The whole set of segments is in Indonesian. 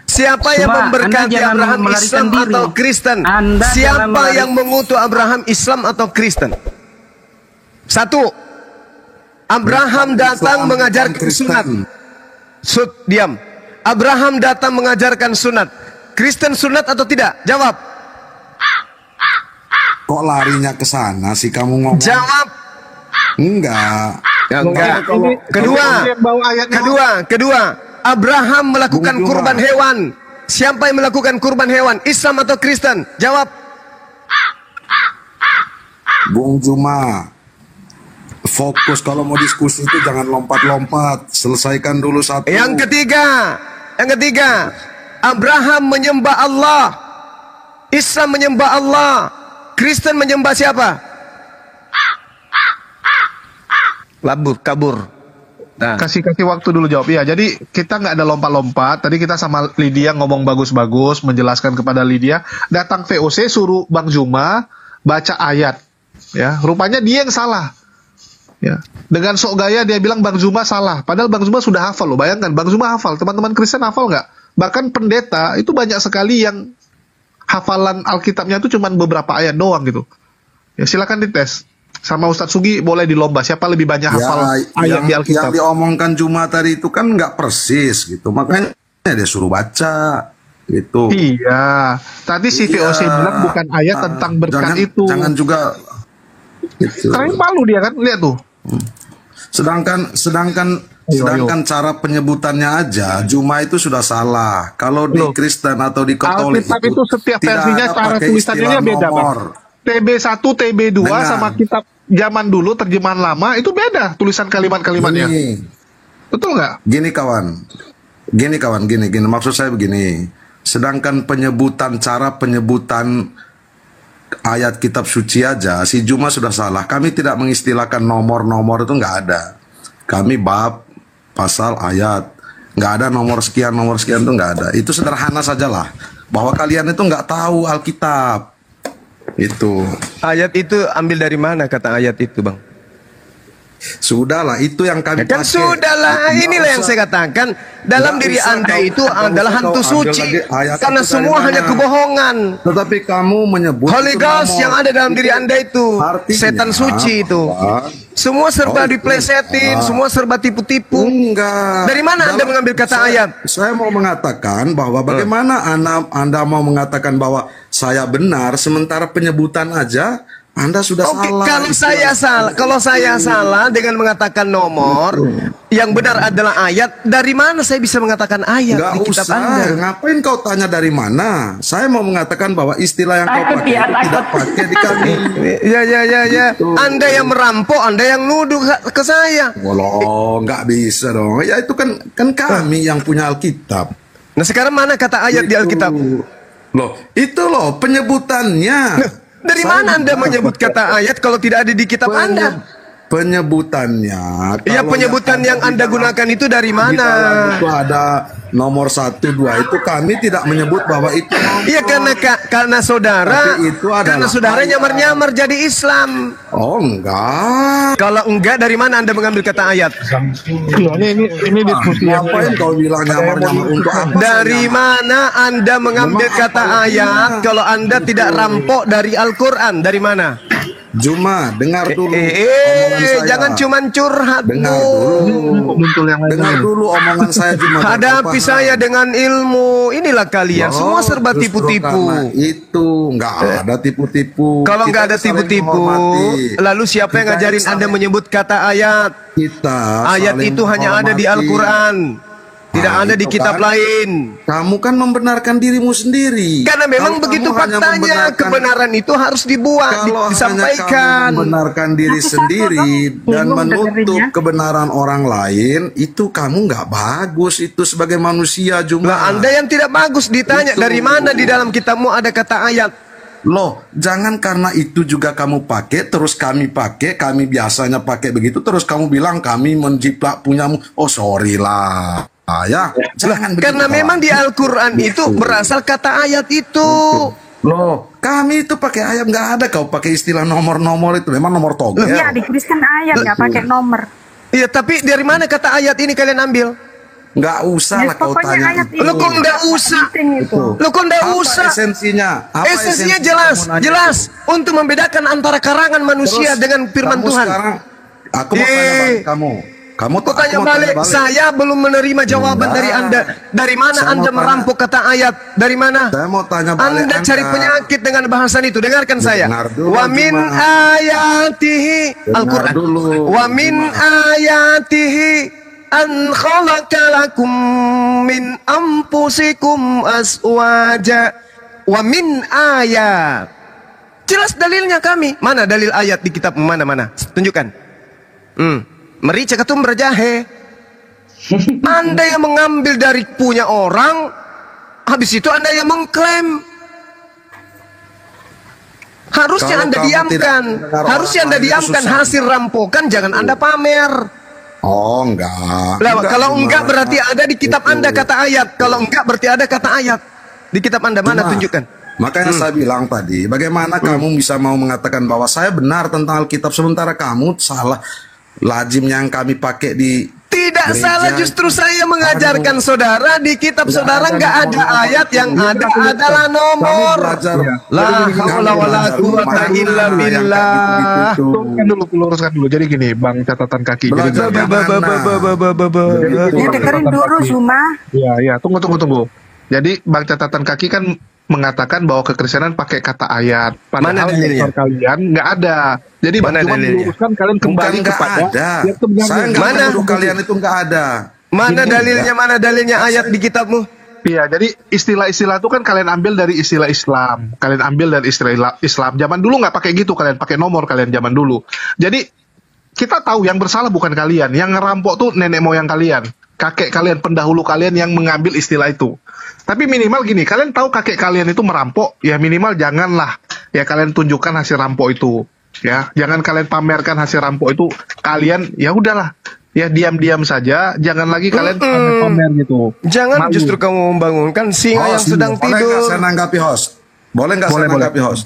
Siapa yang Cuma memberkati Anda jangan Abraham, melarikan Islam diri. atau Kristen? Anda jangan Siapa yang mengutus Abraham, Islam atau Kristen? Satu, Abraham datang mengajarkan sunat. Diam. Abraham datang mengajarkan sunat. Kristen sunat atau tidak? Jawab. Kok larinya ke sana sih kamu ngomong? Jawab. Enggak. Ya, enggak. Kedua, Abraham melakukan kurban hewan. Siapa yang melakukan kurban hewan? Islam atau Kristen? Jawab. Bung Juma, fokus kalau mau diskusi itu jangan lompat-lompat. Selesaikan dulu satu. Yang ketiga, Abraham menyembah Allah, Islam menyembah Allah, Kristen menyembah siapa? Kabur. Nah. Kasih waktu dulu jawab ya. Jadi kita nggak ada lompat-lompat. Tadi kita sama Lydia ngomong bagus-bagus, menjelaskan kepada Lydia. Datang VOC suruh Bang Juma baca ayat. Ya, rupanya dia yang salah. Ya, dengan sok gaya dia bilang Bang Zuma salah. Padahal Bang Zuma sudah hafal loh. Bayangkan Bang Zuma hafal. Teman-teman Kristen hafal nggak? Bahkan pendeta itu banyak sekali yang hafalan Alkitabnya itu cuma beberapa ayat doang gitu. Ya silakan dites. Sama Ustadz Sugi boleh dilomba. Siapa lebih banyak hafal ayat di Alkitab? Yang diomongkan Juma tadi itu kan nggak persis gitu. Makanya dia suruh baca gitu. Iya. Tadi si VOC bilang bukan ayat tentang berkat itu. Jangan juga gitu. Keren palu dia kan, lihat tuh. Sedangkan cara penyebutannya aja Juma itu sudah salah. Kalau di Kristen atau di Katolik Alkitab itu setiap versinya cara tulisannya beda, Bang. TB1, TB2 sama kitab zaman dulu terjemahan lama itu beda tulisan kalimat-kalimatnya. Betul nggak? Gini kawan, maksud saya begini. Sedangkan cara penyebutan ayat kitab suci aja, si Juma sudah salah. Kami tidak mengistilahkan nomor-nomor itu nggak ada. Kami bab, pasal, ayat. Nggak ada nomor sekian itu nggak ada. Itu sederhana sajalah. Bahwa kalian itu nggak tahu Alkitab. Itu. Ayat itu ambil dari mana kata ayat itu, Bang? Sudahlah, itu yang kami kan pakai. Sudahlah, inilah yang saya katakan. Dalam diri Anda itu adalah hantu suci. Karena semua hanya kebohongan. Tetapi kamu menyebut Holy Ghost yang ada dalam diri Anda itu. Setan suci itu. Semua serba diplesetin, semua serba tipu-tipu. Enggak. Dari mana Anda mengambil kata ayat? Saya mau mengatakan bahwa bagaimana Anda mau mengatakan bahwa saya benar, sementara penyebutan aja Anda sudah salah. Kalau saya salah dengan mengatakan nomor, yang benar adalah ayat. Dari mana saya bisa mengatakan ayat di kitab Anda? Ngapain kau tanya dari mana? Saya mau mengatakan bahwa istilah yang kau pakai itu tidak pakai di kami. Ya. Anda yang merampok, Anda yang nuduh ke saya. Walau nggak bisa dong. Ya itu kan kami yang punya Alkitab. Nah sekarang mana kata ayat di Alkitab? Itu penyebutannya. Dari mana Anda menyebut kata ayat kalau tidak ada di kitab Anda? Penyebutannya. Iya, penyebutan yang Anda gunakan itu dari mana? Itu ada nomor 1, 2 itu kami tidak menyebut bahwa itu nomor. Iya, karena saudara nyamar-nyamar jadi Islam. Oh, enggak. Kalau enggak, dari mana Anda mengambil kata ayat? Ini diskusi yang ngapain kau bilang nyamar-nyamar untuk apa? Dari mana Anda mengambil kata ayat kalau Anda tidak rampok dari Al-Quran? Dari mana? Juma, dengar dulu omongan saya. Jangan cuma curhat. Dengar dulu omongan saya, Juma. Hadapi saya dengan ilmu. Inilah kalian semua serba tipu-tipu. Itu nggak ada tipu-tipu. Kalau nggak ada tipu-tipu, lalu siapa yang ngajarin Anda menyebut kata ayat? Ayat itu hanya ada di Al-Quran. Tidak ada di kitab lain. Kamu kan membenarkan dirimu sendiri. Karena memang begitu faktanya. Kebenaran itu harus dibuat, disampaikan. Kalau membenarkan diri sendiri dan menutup kebenaran orang lain, itu kamu nggak bagus itu sebagai manusia, Juma. Anda yang tidak bagus ditanya dari mana di dalam kitabmu ada kata ayat. Jangan karena itu juga kamu pakai, terus kami pakai, kami biasanya pakai begitu, terus kamu bilang kami menjiplak punyamu. Oh, sorry lah. Jangan karena memang di Al-Quran itu berasal kata ayat itu. Kami itu pakai ayat, nggak ada kau pakai istilah nomor-nomor itu. Memang nomor togel. Iya, di Kristen ayat nggak pakai nomor. Iya, tapi dari mana kata ayat ini kalian ambil? Nggak usah lah kau pokoknya tanya ayat itu. Lu kok nggak usah? penting itu. Lu kok nggak Apa usah? esensinya? Apa Esensinya esensi jelas, kamu nanya jelas itu? untuk membedakan antara karangan manusia Terus, dengan firman kamu Tuhan. Sekarang, aku mau tanya balik kamu. Aku tanya balik, saya belum menerima jawaban Enggak. dari Anda. Dari mana Saya Anda mau tanya. merampok kata ayat? Dari mana? Saya mau tanya balik Anda cari penyakit dengan bahasan itu. Dengarkan saya. Dengar dulu, Wa min Juma. ayatihi Dengar Al-Quran. dulu, Wa min ayatihi an khalaqalakum min anfusikum aswaja. Wa min ayat. Jelas dalilnya kami. Mana dalil ayat di kitab mana-mana? Tunjukkan. Merica ketum berjahe. Anda yang mengambil dari punya orang, habis itu Anda yang mengklaim. Harusnya Kalau Anda kamu diamkan. tidak mendengar Harusnya orang Anda lain, itu diamkan susah. hasil rampokan, jangan Anda pamer. Oh enggak. Lah, kalau Cuma. enggak berarti ada di kitab Itu. Anda kata ayat. Kalau enggak berarti ada kata ayat. Di kitab Anda mana Cuma, tunjukkan. Makanya saya bilang tadi, bagaimana kamu bisa mau mengatakan bahwa saya benar tentang Alkitab sementara kamu salah. Lazim yang kami pakai di Tidak gereja salah, justru saya mengajarkan saudara di kitab saudara nggak ada ayat, yang ada adalah nomor. Kami belajar. La haula wala quwata illa billah. Luruskan dulu, luruskan dulu. Jadi gini, Bang catatan kaki. Jadi Belajar gini. Ya dengerin dulu Zuma. Ya, tunggu. Jadi Bang catatan kaki kan mengatakan bahwa kekristenan pakai kata ayat. Mana Padahal dalilnya? menurut kalian nggak ada. Jadi Mana Bang cuma dalilnya? meluruskan kalian Bukan kembali nggak kepada ada. yang sebenarnya. Saya nggak Mana? menuduh kalian itu nggak ada. Mana dalilnya? Mana dalilnya ayat di kitabmu? Iya, jadi istilah-istilah itu kan kalian ambil dari istilah Islam. Kalian ambil dari istilah Islam. Zaman dulu nggak pakai gitu, kalian pakai nomor kalian zaman dulu. Jadi kita tahu yang bersalah bukan kalian, yang ngerampok tuh nenek moyang kalian, kakek kalian, pendahulu kalian yang mengambil istilah itu. Tapi minimal gini, kalian tahu kakek kalian itu merampok, ya minimal janganlah ya kalian tunjukkan hasil rampok itu. Ya, jangan kalian pamerkan hasil rampok itu. Kalian ya udahlah, ya diam-diam saja, jangan lagi kalian pamer gitu. Jangan Malu. justru kamu membangunkan singa yang sedang Boleh nggak tidur. saya nanggapi host? Boleh nggak saya Boleh. nanggapi host?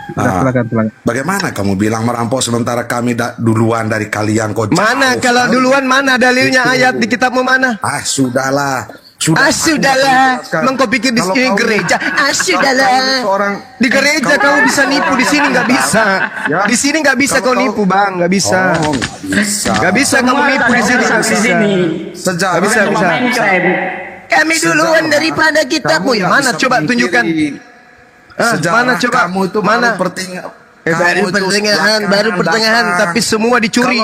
Silakan. Bagaimana kamu bilang merampok sementara kami duluan dari kalian kok? Mana jauh kalau sekali? duluan, mana dalilnya ayat di kitabmu mana? Sudahlah. Sudahlah, mengkau pikir di Kalau sini kau- gereja. kalau Sudahlah. kau seorang Di gereja kalau kamu bisa nipu, di sini nggak bisa. Ya. Di sini nggak bisa Kalau kau nipu, Bang, nggak bisa. Oh, nggak bisa. Nggak bisa kamu nipu di sini, nggak bisa. Sejak Nggak bisa, bisa. Kami duluan Sejarah. daripada kitabmu. Kamu Ya nggak mana bisa coba memungkiri tunjukkan. Sejarah Mana coba? kamu itu Mana? baru Baru baru pertengahan, tapi semua dicuri.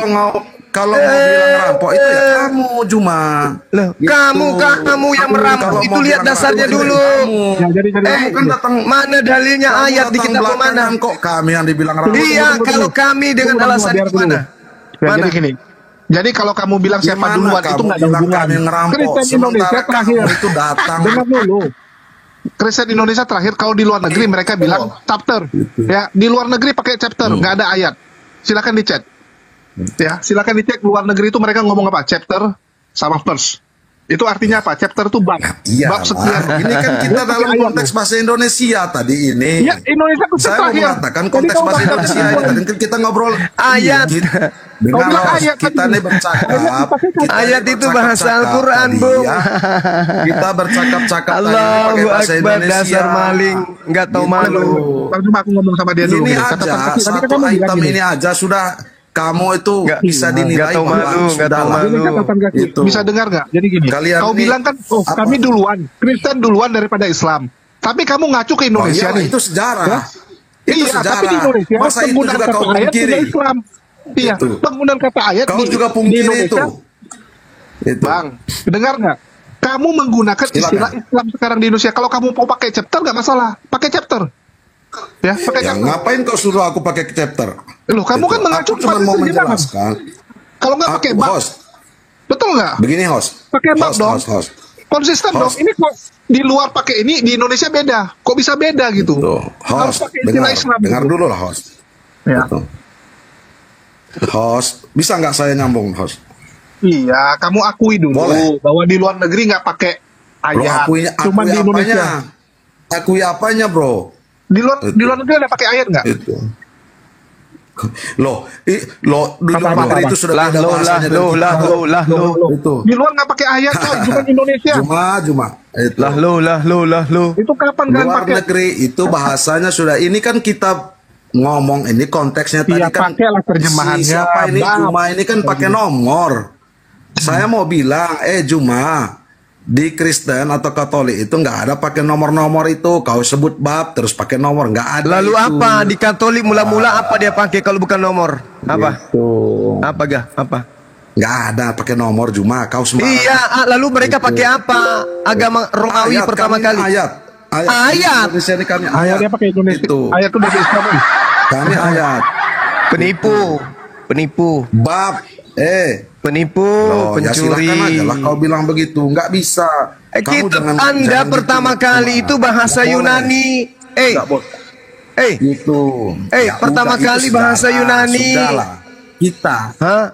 Kalau mau bilang rampok itu ya kamu cuma. Loh, Gitu. kamu yang merampok Kalau itu mau lihat bilang dasarnya rampok itu dulu. kamu. Ya, jadi Kamu kan datang. Mana dalilnya kamu ayat di datang kitabmu belakangan mana? Kok kami yang dibilang rampok? Iya, kalau kami dengan Tunggu, alasan biar itu dulu. mana? Ya, Mana? jadi gini. Jadi kalau kamu bilang siapa Gimana duluan itu kamu nggak ada bilang hubungan. kami ngerampok, Kristen Indonesia sementara terakhir kamu itu datang. Dengar dulu. Kristen Indonesia terakhir kalau di luar negeri mereka bilang chapter. Ya, di luar negeri pakai chapter, nggak ada ayat. Silakan dicek. Ya, silakan dicek luar negeri itu mereka ngomong apa? Chapter sama verse. Itu artinya apa? Chapter itu bab. Iya, Bab sekian. ini kan kita dalam konteks bahasa Indonesia tadi ini. Ya, Indonesia itu Saya mau terakhir. mengatakan Jadi konteks kau bahasa pakai Indonesia chapter. ini. Tadi kan kita ngobrol Ayat. Dengar Kau bilang Ros, ayat kita tadi. nih bercakap. kita Ayat nih itu bahasa bercakap-cakap Al-Quran, tadi, Bung. ya. Kita bercakap-cakap tadi Allahu pakai bahasa Akbar, Indonesia. dasar maling, nggak tahu Gitu. malu. Cuma aku ngomong sama dia dulu. Ini gitu. aja Catatan kaki. Tadi kan satu kamu bilang item gini. ini aja sudah kamu itu Nggak- bisa nggak dinilai tahu bahwa malu, nggak sudah tahu lah. malu. Ini catatan kaki. Itu. Bisa dengar nggak? Jadi gini. Kalian Kau ini bilang kan, apa? kami duluan, Kristen duluan daripada Islam. Tapi kamu ngacu ke Oh, Indonesia iya, nih. itu sejarah. Ya? Itu Iya, sejarah. tapi di Indonesia Masa itu penggunaan juga kata kau ayat pungkiri? tidak Islam. Iya, Itu. penggunaan kata ayat Kau di, juga di pungkiri Indonesia. itu. Itu. Bang, dengar nggak? Kamu menggunakan Silakan. istilah Islam sekarang di Indonesia. Kalau kamu mau pakai chapter nggak masalah, pakai chapter. Ya, pakai Ya, chapter. ngapain kau suruh aku pakai chapter? Loh, kamu Itu. kan mengacu Aku cuma pada mau sejarah. menjelaskan. Kalau nggak pakai bab, Host, betul nggak? begini host. Pakai bab Host, dong. host. Konsisten dong. Host. Ini kok di luar pakai ini, di Indonesia beda. Kok bisa beda gitu? Tuh, Harus host, pakai istilah Islam. dengar gitu. dulu lah host. Ya. Itu. Host, bisa nggak saya nyambung host? Iya, kamu akui dulu Boleh. bahwa di luar negeri nggak pakai Bro, ayat. akui Cuma di Indonesia. apanya? Akui apanya bro? Di luar Itu. di luar negeri ada pakai ayat nggak? Itu. Loh, di luar negeri itu sudah beda bahasanya dari kita. Itu. Di luar nggak pakai ayat coy, bukan Indonesia. Cuma. Itu. Itu kapan kan Luar pakai? negeri itu bahasanya sudah. Ini kan kita ngomong ini konteksnya tadi Iya, kan. pakailah terjemahannya. Siapa ini Bang. Juma ini kan pakai nomor. Saya mau bilang, Juma di Kristen atau Katolik itu nggak ada pakai nomor-nomor itu. Kau sebut bab terus pakai nomor, nggak ada. Lalu itu. apa di Katolik mula-mula apa dia pakai kalau bukan nomor? Apa? Apa gah? Apa? Nggak ada pakai nomor Juma. Kau sembarang. Iya, lalu mereka pakai apa? Agama Romawi Ayat, pertama kami kali. Ayat. Indonesia ini kami ayat. Ayatnya pakai Indonesia. Itu. Ayat itu dari Islam. Kami ayat. Penipu. Bab. Penipu, Ya pencuri. silakan aja lah kau bilang begitu. Nggak bisa. Kamu Kitab jangan- Anda jangan pertama gitu, kali Juma. itu bahasa Nggak boleh. Yunani. Nggak boleh. Gitu. Pertama udah, kali itu bahasa sudahlah, Yunani. sudahlah. Kita. Hah?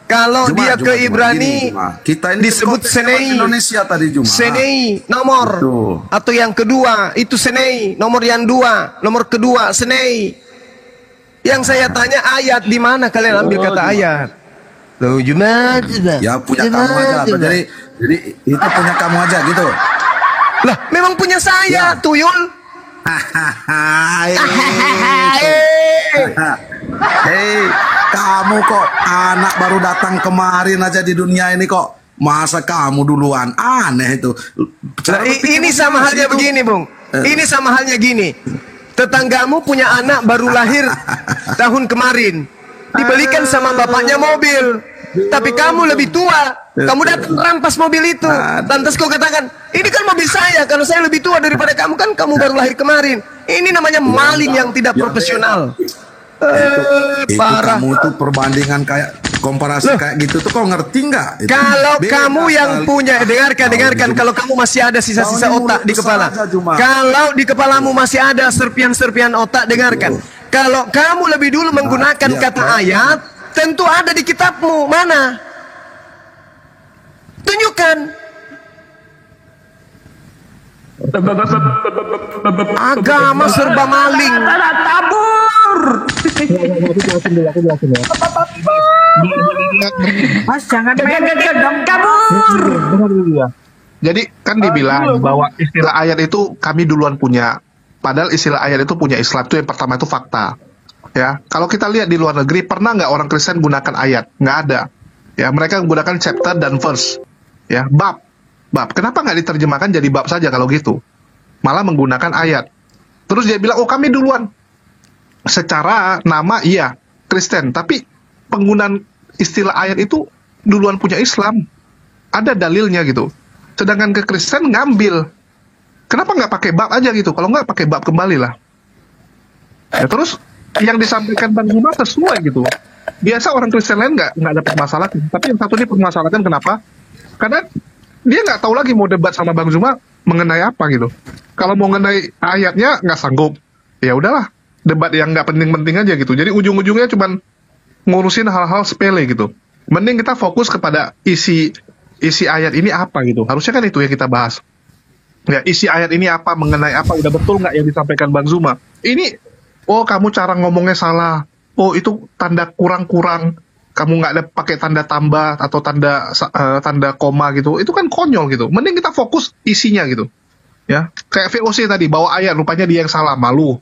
Kalau Juma, dia Juma, ke Juma. Ibrani Gini, Juma. Kita ini disebut konteks Senei. Indonesia tadi Juma. Senei nomor. Betul. Atau yang kedua itu Senei, nomor yang dua, nomor kedua Senei. Yang saya tanya ayat di mana kalian ambil kata ayat? Loh, Juma. Ya punya kamu aja. Jadi itu punya kamu aja gitu. Lah, memang punya saya, Ya. tuyul. Hei, kamu kok anak baru datang kemarin aja di dunia ini kok. Masa kamu duluan? Aneh itu. Nah, ini sama halnya begini, Bung. Ini sama halnya gini. Tetanggamu punya anak baru lahir tahun kemarin. Dibelikan sama bapaknya mobil. Tapi kamu lebih tua. Kamu datang rampas mobil itu. Lantas kau katakan, ini kan mobil saya. Kalau saya lebih tua daripada kamu kan kamu baru lahir kemarin. Ini namanya maling yang tidak profesional. Itu Parah. kamu tuh perbandingan kayak komparasi kayak gitu tuh kau ngerti nggak? Itu Kalau beda kamu yang kali. punya, dengarkan, kalau kamu masih ada sisa-sisa Kau ini otak di mulut kepala. besar aja, Juma. Kalau di kepalamu masih ada serpian-serpian otak, dengarkan. Kalau kamu lebih dulu menggunakan iya, kata kan? ayat, tentu ada di kitabmu. Mana? Tunjukkan. Agama serba maling. Mas jangan main dong kabur. Jadi kan dibilang bahwa istilah ayat itu kami duluan punya. Padahal istilah ayat itu punya Islam. Itu yang pertama itu fakta. Ya, kalau kita lihat di luar negeri pernah nggak orang Kristen gunakan ayat? Nggak ada. Ya, mereka menggunakan chapter dan verse. Ya, bab. Kenapa nggak diterjemahkan jadi bab saja kalau gitu? Malah menggunakan ayat. Terus dia bilang, oh kami duluan. Secara nama iya Kristen, tapi penggunaan istilah ayat itu duluan punya Islam. Ada dalilnya gitu. Sedangkan ke Kristen ngambil. Kenapa nggak pakai bab aja gitu? Kalau nggak pakai bab kembalilah. Ya, terus yang disampaikan Bang Zuma sesuai gitu. Biasa orang Kristen lain nggak dapat masalah, tapi yang satu ini permasalahan kenapa? Karena dia nggak tahu lagi mau debat sama Bang Zuma mengenai apa gitu. Kalau mau mengenai ayatnya nggak sanggup, ya udahlah debat yang nggak penting-penting aja gitu. Jadi ujung-ujungnya cuman ngurusin hal-hal sepele gitu. Mending kita fokus kepada isi ayat ini apa gitu. Harusnya kan itu yang kita bahas. Ya, isi ayat ini apa, mengenai apa, udah betul nggak yang disampaikan Bang Zuma? Ini, oh kamu cara ngomongnya salah. Oh itu tanda kurang-kurang. Kamu nggak ada pakai tanda tambah atau tanda koma gitu. Itu kan konyol gitu. Mending kita fokus isinya gitu. Ya, kayak VOC tadi bawa ayat, rupanya dia yang salah, malu.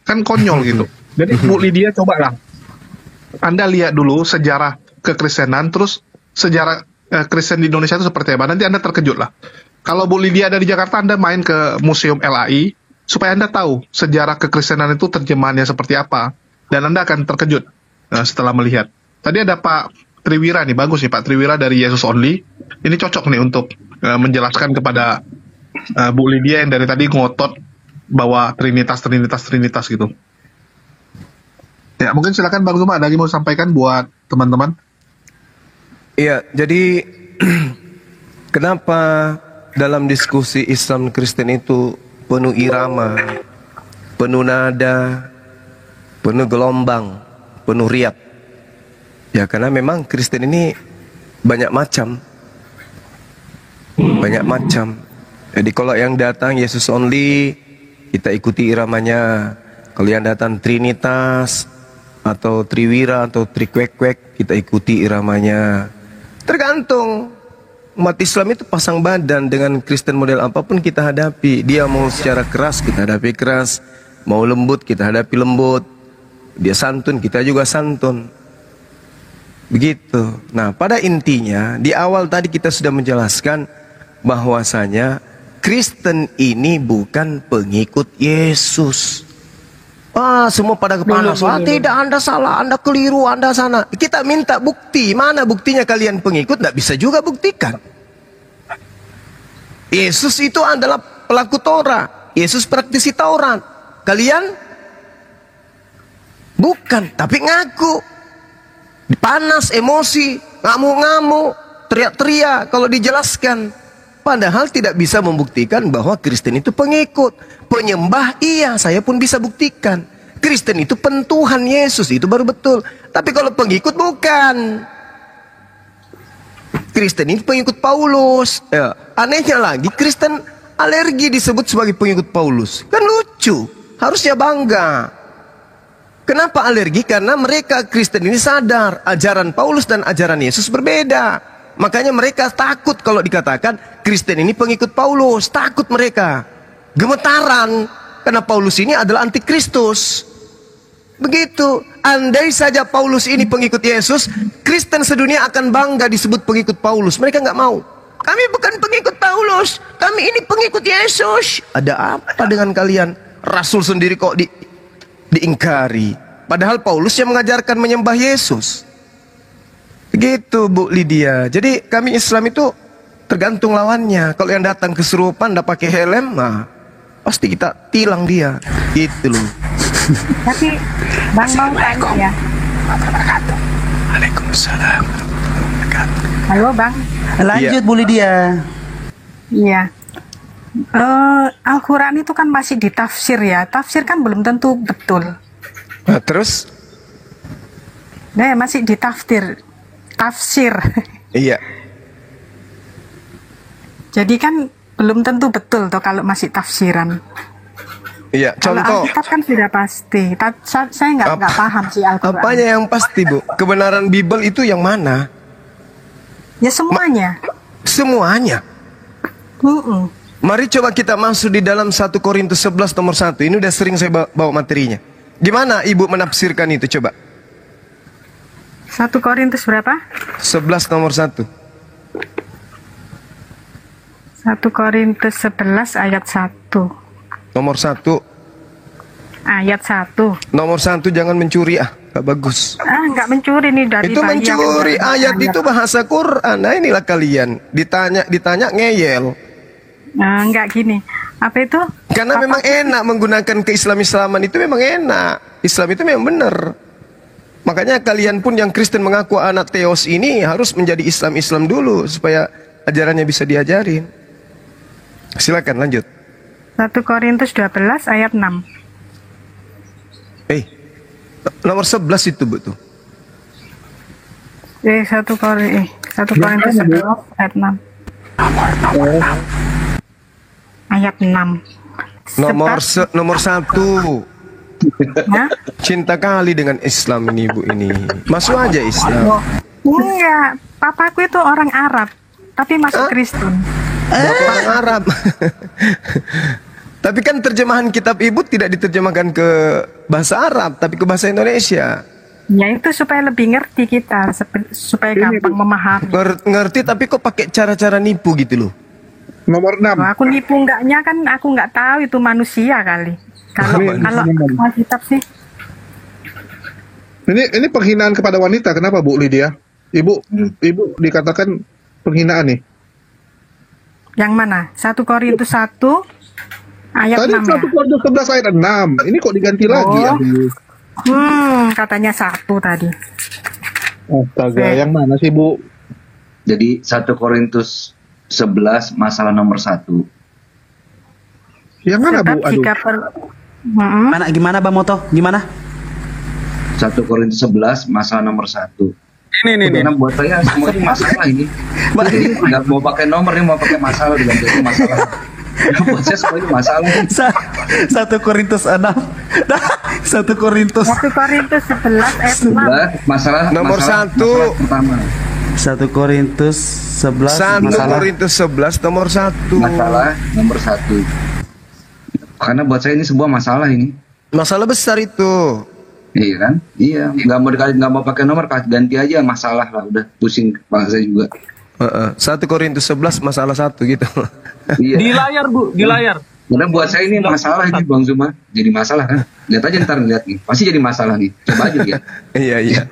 Kan konyol gitu. Jadi Bu Lydia cobalah. Anda lihat dulu sejarah kekristenan, terus sejarah Kristen di Indonesia itu seperti apa. Nanti Anda terkejut lah. Kalau Bu Lydia ada di Jakarta, Anda main ke Museum LAI, supaya Anda tahu sejarah kekristenan itu terjemahannya seperti apa. Dan Anda akan terkejut setelah melihat. Tadi ada Pak Triwira nih, bagus nih Pak Triwira dari Yesus Only. Ini cocok nih untuk menjelaskan kepada Bu Lydia yang dari tadi ngotot bahwa Trinitas gitu. Ya, mungkin silakan Bang Zuma, ada lagi mau sampaikan buat teman-teman? Iya, jadi kenapa dalam diskusi Islam Kristen itu penuh irama, penuh nada, penuh gelombang, penuh riak? Ya karena memang Kristen ini banyak macam. Jadi kalau yang datang Yesus Only, kita ikuti iramanya. Kalau yang datang Trinitas, atau triwira atau trikwek-kwek, kita ikuti iramanya. Tergantung. Umat Islam itu pasang badan dengan Kristen model apapun kita hadapi. Dia mau secara keras, kita hadapi keras. Mau lembut, kita hadapi lembut. Dia santun, kita juga santun. Begitu. Nah, pada intinya di awal tadi kita sudah menjelaskan bahwasanya Kristen ini bukan pengikut Yesus. Semua pada kepanas. Tidak, Anda salah, Anda keliru, Anda sana. Kita minta bukti. Mana buktinya kalian pengikut? Tidak bisa juga buktikan. Yesus itu adalah pelaku Taurat. Yesus praktisi Taurat. Kalian bukan, tapi ngaku. Panas, emosi, ngamuk-ngamuk, teriak-teriak kalau dijelaskan. Padahal tidak bisa membuktikan bahwa Kristen itu pengikut. Penyembah iya, saya pun bisa buktikan. Kristen itu pentuhan Yesus, itu baru betul. Tapi kalau pengikut bukan. Kristen ini pengikut Paulus. Ya, anehnya lagi Kristen alergi disebut sebagai pengikut Paulus. Kan lucu, harusnya bangga. Kenapa alergi? Karena mereka Kristen ini sadar ajaran Paulus dan ajaran Yesus berbeda. Makanya mereka takut kalau dikatakan Kristen ini pengikut Paulus. Takut mereka. Gemetaran. Karena Paulus ini adalah antikristus. Begitu. Andai saja Paulus ini pengikut Yesus, Kristen sedunia akan bangga disebut pengikut Paulus. Mereka nggak mau. Kami bukan pengikut Paulus. Kami ini pengikut Yesus. Ada apa dengan kalian? Rasul sendiri kok diingkari. Padahal Paulus yang mengajarkan menyembah Yesus. Begitu Bu Lydia. Jadi kami Islam itu tergantung lawannya. Kalau yang datang kesurupan tidak pakai helm, pasti kita tilang dia. Gitu loh. Tapi Bang mau tanya ya. Waalaikumsalam. Halo Bang. Lanjut Bu Lydia. Iya. Al-Quran itu kan masih ditafsir ya. Tafsir kan belum tentu betul. Nah, terus? Nah, masih ditafsir. Tafsir. Iya. Jadi kan belum tentu betul toh kalau masih tafsiran. Iya, Kalau contoh. Alkitab kan sudah pasti. Saya nggak paham sih Al-Quran. Apanya yang pasti Bu? Kebenaran Bible itu yang mana? Ya semuanya. Semuanya. Mari coba kita masuk di dalam 1 Korintus 11 nomor 1. Ini udah sering saya bawa materinya. Gimana Ibu menafsirkan itu coba? 1 Korintus berapa? 11 nomor 1. 1 Korintus 11 ayat 1. Nomor 1. Ayat 1. Nomor 1 jangan mencuri gak bagus. Nggak mencuri nih dari Itu bayi mencuri yang ayat itu bahasa Quran. Nah inilah kalian ditanya ngeyel. Nggak gini. Apa itu? Karena memang enak menggunakan keislaman itu memang enak. Islam itu memang benar. Makanya kalian pun yang Kristen mengaku anak Theos ini harus menjadi Islam dulu supaya ajarannya bisa diajarin. Silakan lanjut. 1 Korintus 12 ayat 6. Nomor 11 itu betul. 1 Korintus 11 ayat 6. Ayat 6. Nomor 1. Nah? Cinta kali dengan Islam ini Bu ini. Masuk aja Islam. Enggak, papaku itu orang Arab, tapi masuk Kristen. Bapak orang Arab. Tapi kan terjemahan kitab Ibu tidak diterjemahkan ke bahasa Arab, tapi ke bahasa Indonesia. Ya itu supaya lebih ngerti kita, supaya gampang memahami. Ngerti tapi kok pakai cara-cara nipu gitu loh. Nomor 6. Aku nipu enggaknya kan aku nggak tahu itu manusia kali. Kalau Alkitab sih. Ini penghinaan kepada wanita. Kenapa Bu Lydia? Ibu dikatakan penghinaan nih. Yang mana? 1 Korintus 1 ayat Tadi 6 ya? 1 Korintus 11 ayat 6. Ini kok diganti lagi? Katanya 1 tadi. Astaga, yang mana sih Bu? Jadi 1 Korintus 11 masalah nomor 1. Yang mana Bu? Sebab jika Gimana Bang Moto? Gimana? 1 Korintus 11 masalah nomor 1. Ini. Karena buat saya semua ini masalah ini. Jadi nggak mau pakai nomor, ini mau pakai masalah dengan itu masalah. Buat saya semua ini masalah. 1 Korintus 6. 1 Korintus 1 Korintus 11 ayat 6. Masalah Nomor masalah 1. pertama. 1 Korintus 11 1 masalah Korintus 11 nomor 1. Masalah nomor 1. Karena buat saya ini sebuah masalah ini. Masalah besar itu. Iya kan? Iya. Nggak mau pakai nomor, ganti aja masalah lah. Udah pusing kepala saya juga. 1 Korintus 11 masalah 1 gitu. Iya. Di layar Bu, di layar. Karena buat saya ini masalah ini Bang Zuma. Jadi masalah kan? Lihat aja ntar lihat nih. Pasti jadi masalah nih. Coba aja lihat. Iya.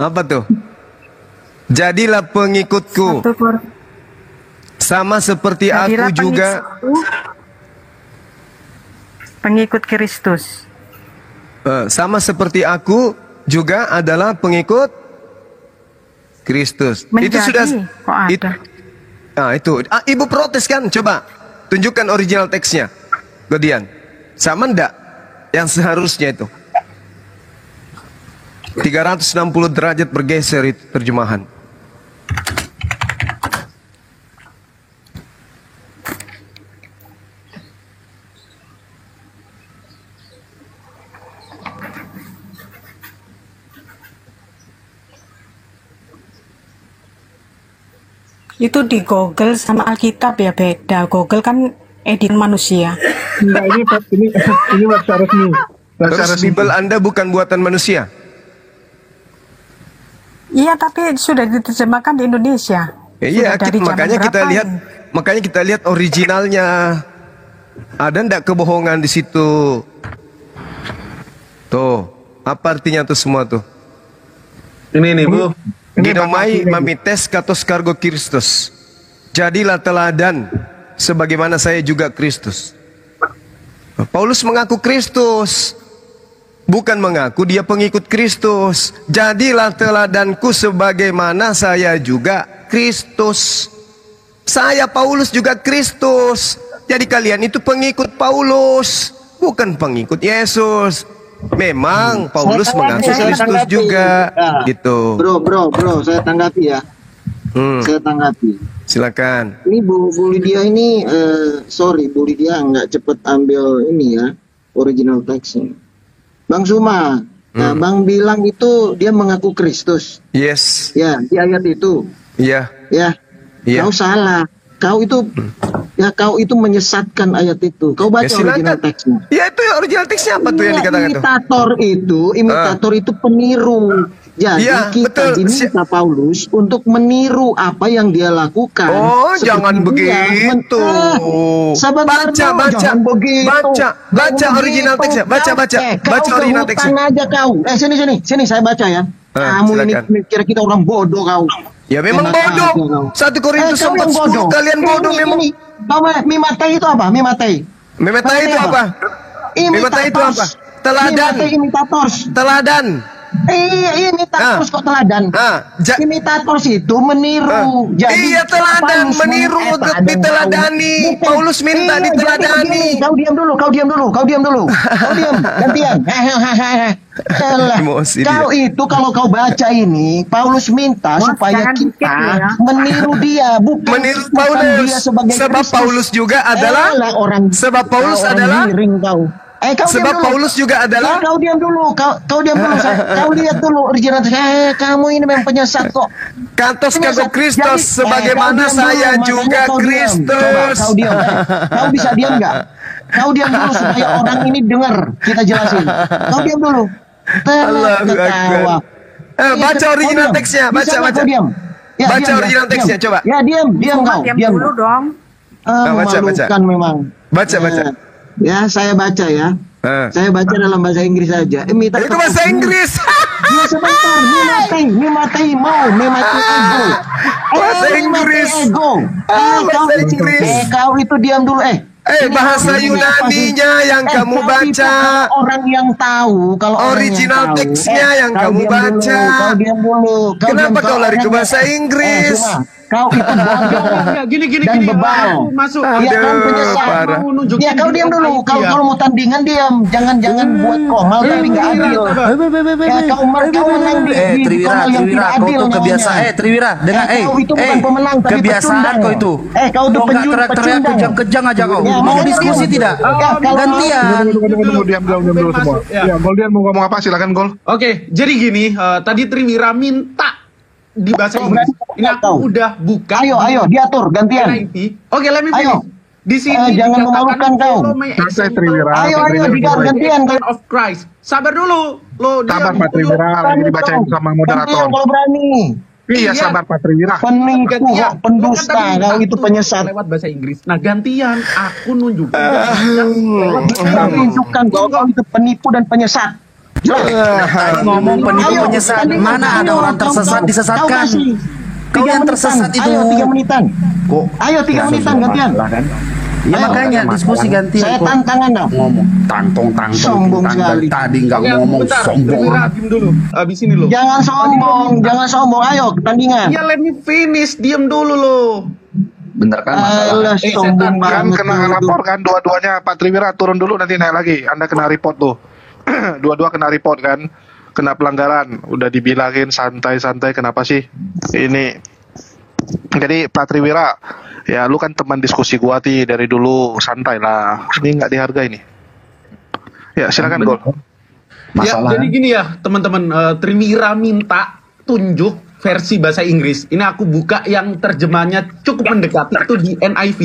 Apa tuh? Jadilah pengikutku 1 Korintus. sama seperti aku juga. Pengikut Kristus. Sama seperti aku juga adalah pengikut Kristus. Menjadi, itu sudah kok ada? Itu. Ibu protes kan? Coba tunjukkan original teksnya. Godian. Sama ndak yang seharusnya itu? 360 derajat bergeser itu terjemahan. Itu di Google sama Alkitab ya beda. Google kan edit manusia. Enggak, ini bahasa resmi. Bahasa Terus resmi. Bible Anda bukan buatan manusia? Iya, tapi sudah diterjemahkan di Indonesia. Iya, Sudah dari zaman makanya kita berapa lihat, ini? makanya kita lihat originalnya. Ada ndak kebohongan di situ? Tuh, apa artinya tuh semua tuh? Ini nih Bu. Ginomai mamites katos kargo Kristus. Jadilah teladan sebagaimana saya juga Kristus. Paulus mengaku Kristus, bukan mengaku dia pengikut Kristus. Jadilah teladanku sebagaimana saya juga Kristus. Saya Paulus juga Kristus. Jadi kalian itu pengikut Paulus, bukan pengikut Yesus. Memang Paulus mengaku Kristus juga, gitu. Bro, saya tanggapi ya. Saya tanggapi. Silakan. Ini Bu Lydia ini, sorry Bu Lydia nggak cepet ambil ini ya, original teksnya. Bang Zuma, Bang bilang itu dia mengaku Kristus. Yes. Ya, di ayat itu. Iya. Ya, Iya. kau salah. Kau itu, kau itu menyesatkan ayat itu. Kau baca Ya, silakan. original teksnya. Ya itu original teksnya apa tuh yang dikatakan tuh? Imitator itu peniru. Jadi Iya, kita betul. diminta Paulus untuk meniru apa yang dia lakukan. Oh, Seperti jangan dia begitu. sebentar Baca, dulu, baca, jangan begitu. baca Jangan original begitu. teksnya. Baca, baca, Kau baca ke original hutan teksnya. aja kau. Sini saya baca ya. Kamu ini silakan. kira kita orang bodoh kau. Ya memang Enak aja kau. bodoh. 1 Korintus kau yang 4:10 kalian bodoh memang. Kau mimatai itu apa? Mimatai. Memetai itu apa? Memetai itu apa? Teladan. Mimatai imitators. Teladan. Iya, imitators kok teladan. Imitators itu meniru. Jadi, Iya teladan, Paulus meniru untuk diteladani. Bukan. Paulus minta Iya, diteladani. jadi begini, Kau diam dulu. Kau diam, gantian. Alah, Emosi kau itu kalau kau baca ini, Paulus minta supaya jangan dikit kita ya. meniru dia, bukan Meniru bukan Paulus. dia sebagai Sebab Kristus. Paulus juga adalah orang. sebab Paulus orang adalah miring kau. Kau sebab diam dulu. Paulus juga adalah Kau diam dulu, kau diam dulu. Kau lihat dulu original. Kamu ini memang penyesat kok. kantos Penyesat. kagok Kristus Jadi, sebagaimana kau diam saya dulu, juga makanya kau diam. Kristus. Coba, kau diam. Kau bisa diam nggak? Kau diam dulu supaya orang ini dengar. Kita jelasin. Kau diam dulu. Allahu Ketawa. Akbar. Baca Kau original diam. teksnya, Bisa baca, nggak baca. kau diam? Ya, Baca diam, original diam. teksnya, coba. Ya diam Cuma kau. diam dulu dong. baca. Memalukan memang. Baca. Ya, saya baca ya. Saya baca dalam bahasa Inggris saja. Itu bahasa Inggris. Ya sebentar, mimatai ego. Bahasa Inggris. Ego. Bahasa Inggris. Kau itu diam dulu. Bahasa Yunaninya yang kamu baca. Orang yang tahu, kalau Original orang yang tahu, teksnya yang kau kamu diam baca. Dulu, kau diam dulu. Kenapa kau lari ke bahasa Inggris? Inggris? kau itu bodoh Gini dan bebal. aku masuk. Iya kau penyesat. parah. Mau nunjukin Ya kau diam di dulu. online Kau dia. kalau mau tandingan diam. Jangan buat komal tapi nggak adil. Ya kau menang di Triwira, komal yang Triwira, tidak kau adil tuh kebiasaan. namanya. Triwira, dengan Kau itu bukan pemenang tapi kebiasaan pecundang. kau itu. Kau tuh nggak teriak-teriak pecundang. kejang-kejang aja kau. Ya, Mau makanya diskusi kau- tidak? Kalau- Gantian. Tunggu, diam dulu semua. Ya. Ya, Goldian mau ngomong apa? Silakan Gol. Oke, jadi gini, tadi Triwira minta di bahasa Kau Inggris. berani Ini aku kau. udah buka. Ayo diatur gantian. Oke, let me Ayo. finish. Di sini Jangan dikatakan memalukan kau. follow my Santai, example Triwira. Ayo Triwira. gantian. of Christ. Sabar dulu, lo Sabar diam Pak dulu. Triwira, lagi dibacain sama moderator. Gantian kalau berani. Iya, sabar Pak Triwira. Penipu, Gantian. pendusta, Lo kan tadi kau itu minta penyesat. lewat bahasa Inggris. Nah, gantian aku nunjukin. Kau tunjukkan bahwa kau itu penipu dan penyesat. Ngomong penipu Ayo, penyesat. tandingan. Mana ada Ayo, orang tersesat kau disesatkan? kasih. Kau 3 yang menitan. tersesat itu. Ayo 3 menitan. Kok? Ayo 3 menitan gantian. Ya Ayo. makanya diskusi gantian. Saya kok. tantang Anda. Ngomong tangtong Sombong sekali. tadi nggak Oke, ngomong bentar, sombong. Triwira, diam dulu. Abis ini lo. Jangan sombong. Ayo tandingan. Ya, let me finish. Diam dulu lo. Bentar kan masalah. Alah, sombong Kan banget. kena lapor kan dua-duanya Pak Triwira, turun dulu nanti naik lagi. Anda kena report tuh. Dua-dua kena report kan. Kena pelanggaran. Udah dibilangin santai-santai, kenapa sih? Ini. Jadi Pak Triwira, ya lu kan teman diskusi gua dari dulu, santai lah. Ini nggak dihargai nih. Ya silakan Gol. Ya, jadi gini ya teman-teman, Triwira minta tunjuk versi bahasa Inggris. Ini aku buka yang terjemahannya cukup mendekati, itu di NIV,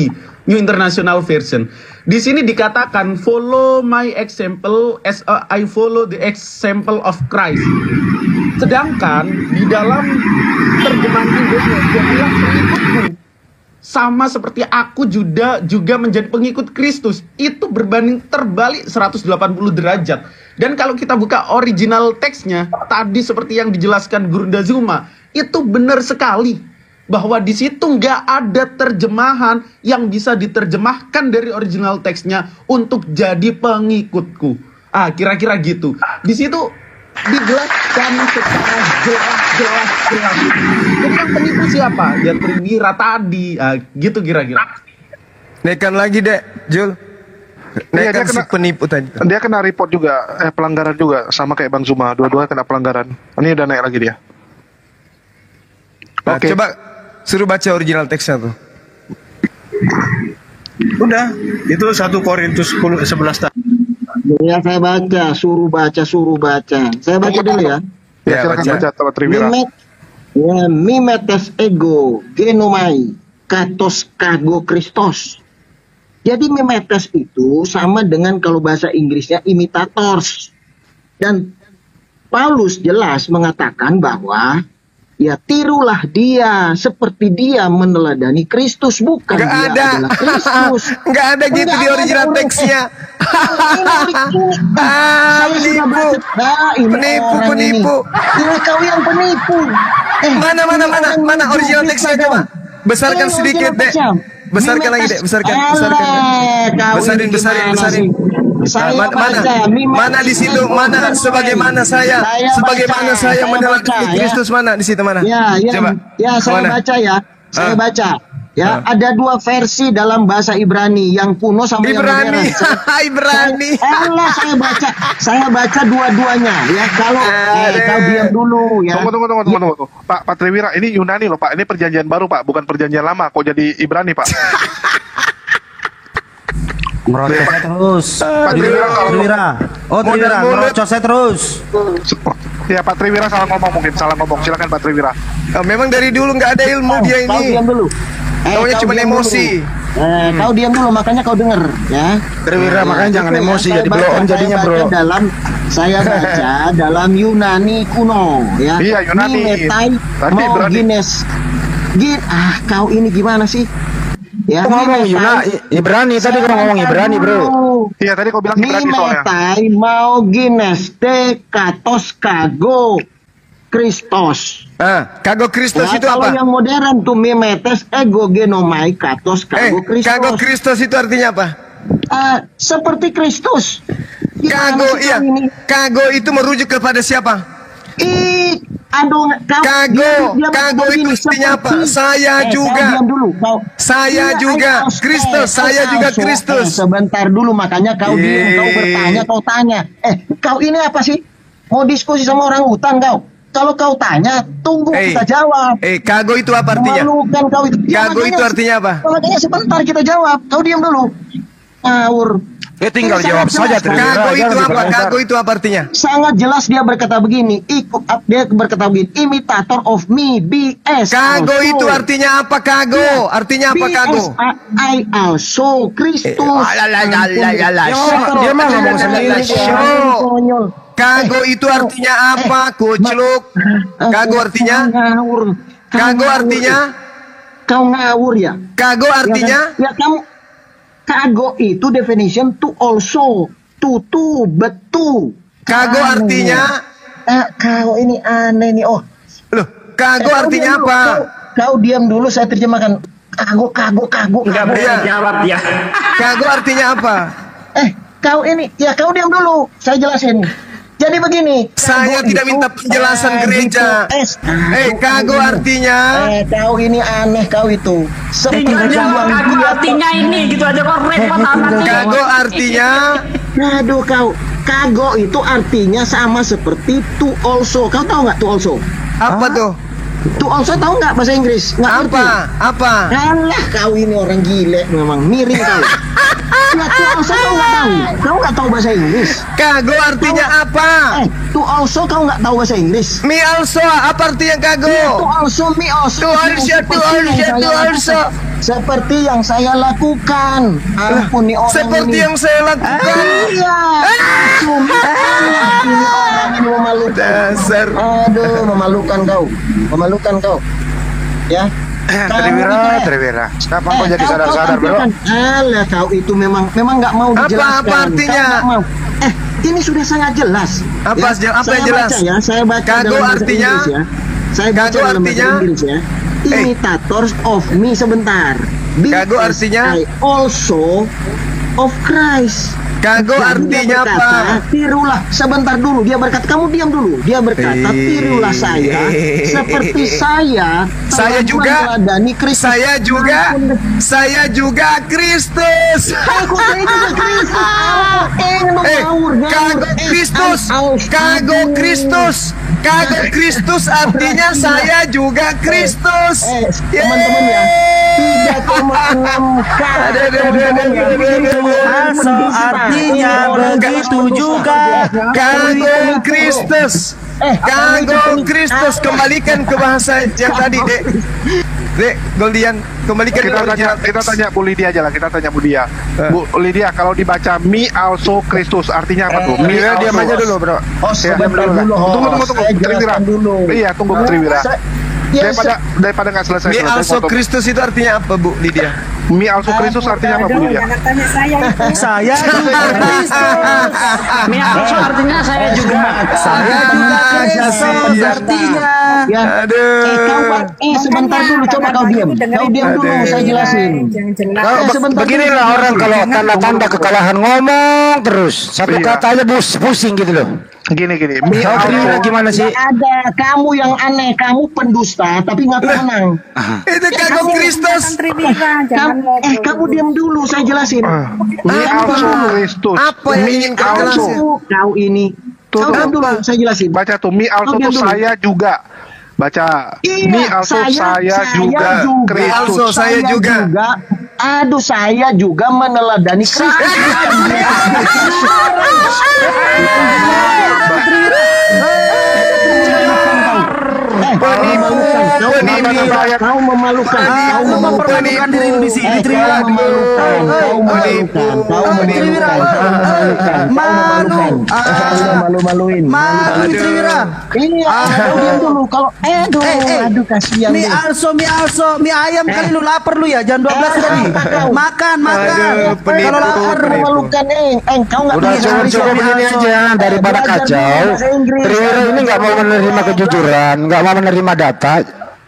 New International Version. Di sini dikatakan follow my example as I follow the example of Christ. Sedangkan di dalam terjemahan Inggrisnya dia bilang pengikutku sama seperti aku juga menjadi pengikut Kristus. Itu berbanding terbalik 180 derajat. Dan kalau kita buka original teksnya, tadi seperti yang dijelaskan Gurunda Zuma, itu benar sekali bahwa di situ nggak ada terjemahan yang bisa diterjemahkan dari original teksnya untuk jadi pengikutku. Kira-kira gitu. Di situ dijelaskan secara jelas. Jadi yang penipu siapa? Ya Triwira tadi. Gitu kira-kira. Naikkan lagi dek, Jul. Naikkan dia si kena- penipu tadi. Dia kena report juga, pelanggaran juga, sama kayak Bang Zuma. Dua-dua kena pelanggaran. Ini udah naik lagi dia. Nah, Oke. coba suruh baca original teksnya tuh. Udah, itu 1 Korintus 11 tadi. Ya saya baca, suruh baca. Saya baca dulu ya. Ya, silakan baca Pak Triwira. Mimetes ego genomai katos kago Kristos. Jadi mimetes itu sama dengan kalau bahasa Inggrisnya imitators. Dan Paulus jelas mengatakan bahwa ya tirulah dia seperti dia meneladani Kristus, bukan Nggak dia ada. adalah Kristus. Nggak ada gitu Nggak di ada original urusan. teksnya. Saya sudah baca. Ini Penipu. Ya kau yang penipu. Mana original teksnya coba. Besarkan sedikit dek. Besarkan lagi dek, besarkan. Besarin. Mana di situ, mana sebagaimana saya meneladani Kristus, mana di situ mana? Coba. Saya Mana? baca ya. Saya baca. Ya, ada 2 versi dalam bahasa Ibrani, yang kuno sama yang modern. Ibrani. Saya baca dua-duanya ya. Kalau kau diam dulu ya. Tunggu. Pak Triwira, ini Yunani loh Pak. Ini perjanjian baru Pak, bukan perjanjian lama. Kok jadi Ibrani Pak? Ngerocos saya terus. Pak Triwira kalau Triwira. Oh Triwira, ngerocos saya terus. ya Pak Triwira salah ngomong. Silakan Pak Triwira. Memang dari dulu nggak ada ilmu dia Kau ini. diam dulu. Taunya Kau cuma diam emosi. dulu. Kau diam dulu, makanya kau denger ya. Triwira, makanya jangan itu emosi, saya jadi baca- blow on jadinya, saya bro. Saya baca dalam Yunani kuno ya. Iya, Yunani. Mimetai Tapi berarti- Gines. Kau ini gimana sih? Ya, Ngomong Ibrani, tadi kau ngomong Ibrani, bro. Iya, tadi kau bilang Ibrani soalnya. Mimetai mau Gines te katos kago Kristos. Kago Kristus Ya, itu kalau apa? yang modern tuh mimetes ego genomai katos kago Kristos. Kago Kristus itu artinya apa? Seperti Kristus. Gimana Kago, sih iya. kau ini? Kago itu merujuk kepada siapa? Aduh, Kago itu artinya apa? Saya juga. Diam dulu. Saya juga Kristus. Saya juga Kristus. Sebentar dulu, makanya kau diam, kau bertanya, kau tanya. Kau ini apa sih? Mau diskusi sama orang hutan kau? Kalau kau tanya, tunggu kita jawab. Kago itu apa artinya? Memalukan kau itu. Kago itu artinya apa? Makanya sebentar kita jawab. Kau diam dulu. Ngawur. Tinggal jawab saja. Kago itu apa? Kago itu apa artinya? Sangat jelas dia berkata begini. Dia berkata begini. Imitator of me, BS. Kago itu artinya apa? Kago. Artinya apa kago? I also Kristus. Dia mah ngomong sendiri. Kago itu artinya apa? Kucluk. Kago artinya? Kago artinya? Kau ngawur ya? Kago artinya? Ya kamu. Kago itu definition to also, to betul. Kago artinya? Kau ini aneh nih. Oh, loh, kago artinya apa? Kau diam dulu, saya terjemahkan. Kago. Enggak bisa jawab dia. Kago artinya apa? Kau ini, ya kau diam dulu, saya jelasin. Jadi begini. Saya tidak minta penjelasan gereja. Kago artinya? Kau ini aneh kau itu. Tinggal jawab kago artinya ini gitu aja kok repot amat. Kago artinya? Aduh kau. Kago itu artinya sama seperti to also. Kau tahu nggak to also? Apa tuh? To also tahu nggak bahasa Inggris? Nggak ngerti? Apa? Alah kau ini orang gile memang, miring kau. Ya to also kau nggak tahu? Kau nggak tahu bahasa Inggris? Kago artinya apa? To also kau nggak tahu bahasa Inggris? Me also, apa artinya kago? To also, me also. To also. Seperti yang saya lakukan. Ampuni orang seperti ini. yang saya lakukan. Iya. Ini orang ini memalukan. Dasar. Aduh, memalukan kau. Ya. Triwira. Kenapa kau jadi sadar-sadar, bro? Alah, kau itu memang nggak mau dijelaskan. Apa artinya? Mau. Ini sudah sangat jelas. Apa yang jelas? Saya baca kago dalam bahasa artinya? Inggris ya. Saya baca kago dalam bahasa artinya? Inggris ya. Imitators of me, sebentar. Kago artinya? I also of Christ. Kago artinya apa? Tirulah, sebentar dulu. Dia berkata, kamu diam dulu. Dia berkata, tirulah saya seperti saya. Saya juga. Saya juga Kristus. Aku juga Kristus. Kago Kristus artinya saya juga Kristus. Teman-teman ya, 3,6 artinya begitu juga. Kago Kristus. Kago Kristus. Kembalikan ke bahasa yang tadi, Dek Goldian, kembalikan kita tanya Bu Lydia aja lah. Kita tanya Bu Lydia. Bu Lydia, kalau dibaca me also Kristus artinya apa tuh? Me also. Diam aja dulu, bro. Sebentar dulu. Tunggu. Triwira. Iya, tunggu Triwira. Daripada nggak selesai. Me also Kristus itu artinya apa, Bu Lydia? Me also Kristus artinya apa, Bu Lydia? Jangan tanya saya itu. Saya juga Kristus. Me also artinya saya juga. Saya juga Kristus artinya. Ya. Sebentar dulu, coba kau diam. Kau diam dulu, saya jelasin. Beginilah orang kalau tanda-tanda kekalahan ngomong terus. Satu kata aja pusing gitu loh. Gini. Gimana sih? Ada kamu yang aneh, kamu pendusta tapi ngaku menang. Itu kago Kristus. Kamu diam dulu, saya jelasin. Me also Kristus. Apa yang ingin kau jelasin? Kau ini. Kau diam dulu, saya jelasin. Baca tuh, me also tuh saya juga. Baca. Me also saya juga Kristus. Saya juga. Aduh, saya juga meneladani Kristus. Kau memalukan. diri di sini. Malu-maluin. Aduh, kasihan. Mi also, mi ayam kali lu lapar lu ya, jam 12 tadi. Makan. Kalau lapar memalukan, kau nggak udah cukup begini aja daripada kacau. Triwira ini nggak mau menerima kejujuran, nggak mau menerima data.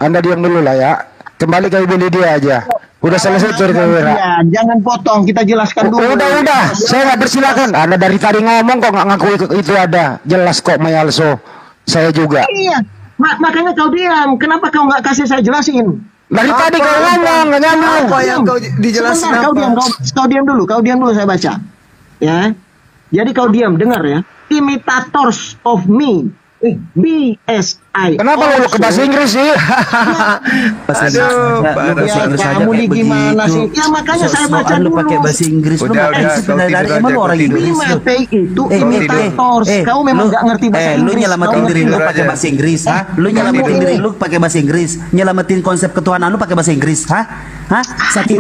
Anda diam dulu lah ya. Kembali ke Ibu Lydia aja. Udah selesai Triwira. Ya, jangan potong, kita jelaskan dulu. Udah. Saya nggak persilakan. Anda dari tadi ngomong kok nggak ngaku itu ada. Jelas kok my also. Saya juga. Iya. Makanya kau diam. Kenapa kau nggak kasih saya jelasin? Dari tadi kau ngomong, nggak nyambung. Apa yang kau dijelasin? Sebentar, kau diam dulu, saya baca. Ya. Jadi kau diam, dengar ya. Imitators of me. BSI. Kenapa lu ke bahasa Inggris sih? Aduh, kamu di gimana sih? Ya makanya saya baca dulu. Pakai bahasa Inggris lu emang orang Indonesia. Itu imitators. Kau memang nggak ngerti bahasa Inggris. Lu nyelamatin diri lu pakai bahasa Inggris, ha? Lu nyelamatin diri lu pakai bahasa Inggris, nyelamatin konsep ketuhanan lu pakai bahasa Inggris, ha? Hah? Saking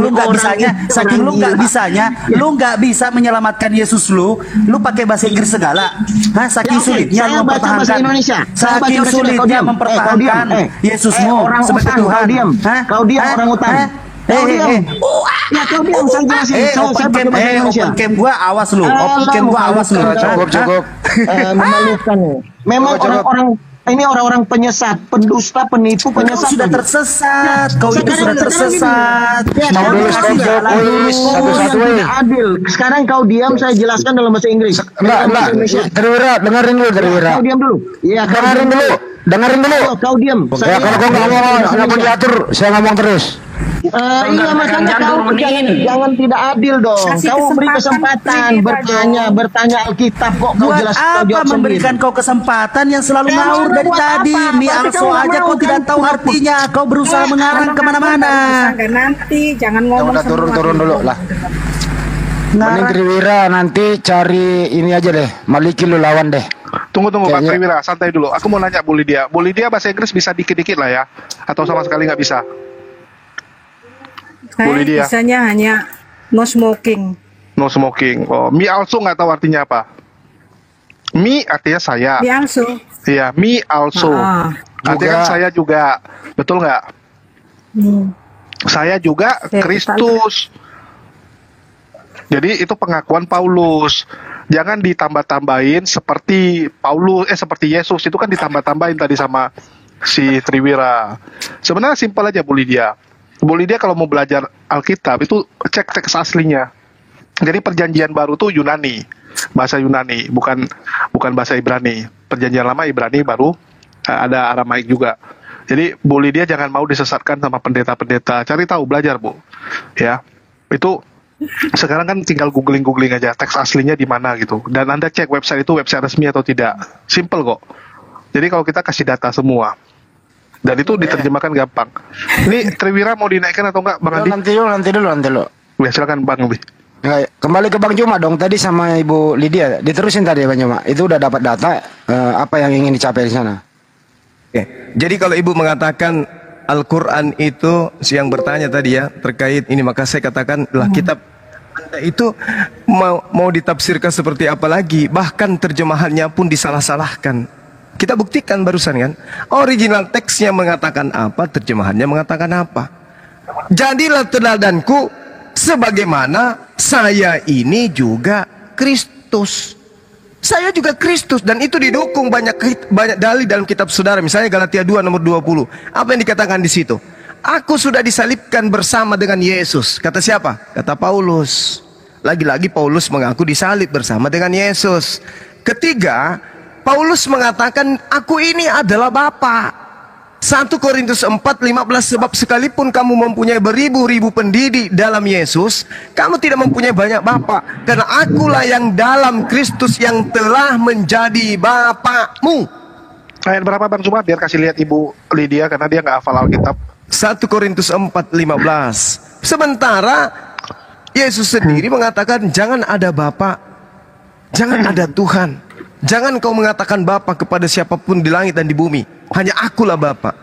lu nggak bisa menyelamatkan Yesus lu pakai bahasa Inggris segala. Hah? Saking sulitnya lu mempertahankan. Saking sulitnya mempertahankan Yesusmu sebagai Tuhan. Kau diam orang utan. Kau diam. Ya kau diam, saya jelasin. Saya pakai bahasa Indonesia. Open cam gua awas lu. Open cam gua awas lu. Cukup. Memalukan. Memang orang-orang penyesat, pendusta, penipu, penyesat. Kau sudah tersesat. Kau itu sudah tersesat. Mau dulu satu-satu adil. Sekarang kau diam, saya jelaskan dalam bahasa Inggris. Enggak. Terwira, dengerin dulu Terwira. Kau diam dulu. Iya, dengerin dulu. Kau diam. Ya kalau kau nggak mau diatur, saya ngomong terus. Iya makanya kau jangan tidak adil dong. Kau beri kesempatan bertanya Alkitab kok kau jelas kau jawab memberikan kau kesempatan yang selalu ngawur dari tadi. Mialso aja kau tidak tahu artinya. Kau berusaha mengarang kemana-mana. Nanti jangan ngomong. Udah turun dulu lah. Mending Triwira nanti cari ini aja deh. Maliki lu lawan deh. Tunggu Pak Triwira, santai dulu. Aku mau nanya Bu Lydia. Bu Lydia bahasa Inggris bisa dikit-dikit lah ya? Atau sama sekali nggak bisa? Saya bisanya hanya no smoking. No smoking. Oh, me also nggak tahu artinya apa. Me artinya saya. Me also. Iya, me also. Artinya kan saya juga. Betul nggak? Saya juga Kristus. Jadi itu pengakuan Paulus. Jangan ditambah-tambahin seperti seperti Yesus. Itu kan ditambah-tambahin tadi sama si Triwira. Sebenarnya simpel aja Bu Lydia. Bu Lydia kalau mau belajar Alkitab itu cek teks aslinya. Jadi perjanjian baru tuh Yunani, bahasa Yunani, bukan bahasa Ibrani. Perjanjian lama Ibrani, baru ada Aramaik juga. Jadi Bu Lydia jangan mau disesatkan sama pendeta-pendeta. Cari tahu, belajar Bu. Ya, itu sekarang kan tinggal googling aja teks aslinya di mana gitu. Dan Anda cek website itu website resmi atau tidak. Simple kok. Jadi kalau kita kasih data semua. Dan itu diterjemahkan gampang. Ini Triwira mau dinaikkan atau enggak, Bang Andi? Nanti dulu. Ya, silakan Bang Andi. Kembali ke Bang Juma dong. Tadi sama Ibu Lydia, diterusin tadi Bang Juma. Itu udah dapat data apa yang ingin dicapai di sana. Oke. Jadi kalau Ibu mengatakan Al-Quran itu yang bertanya tadi ya terkait ini, maka saya katakan lah kitab Anda itu mau ditafsirkan seperti apa lagi, bahkan terjemahannya pun disalah-salahkan. Kita buktikan barusan kan, original teksnya mengatakan apa, terjemahannya mengatakan apa. Jadilah teladanku sebagaimana saya ini juga Kristus. Saya juga Kristus, dan itu didukung banyak dalil dalam kitab saudara. Misalnya Galatia 2 nomor 20. Apa yang dikatakan di situ? Aku sudah disalibkan bersama dengan Yesus. Kata siapa? Kata Paulus. Lagi-lagi Paulus mengaku disalib bersama dengan Yesus. Ketiga, Paulus mengatakan aku ini adalah Bapa. 1 Korintus 4:15, sebab sekalipun kamu mempunyai beribu-ribu pendidik dalam Yesus, kamu tidak mempunyai banyak bapa, karena akulah yang dalam Kristus yang telah menjadi Bapakmu. Ayat berapa Bang Juma? Biar kasih lihat Ibu Lydia karena dia nggak hafal Alkitab. 1 Korintus 4:15. Sementara Yesus sendiri mengatakan jangan ada Bapa, jangan ada Tuhan. Jangan kau mengatakan Bapa kepada siapapun di langit dan di bumi. Hanya akulah Bapa.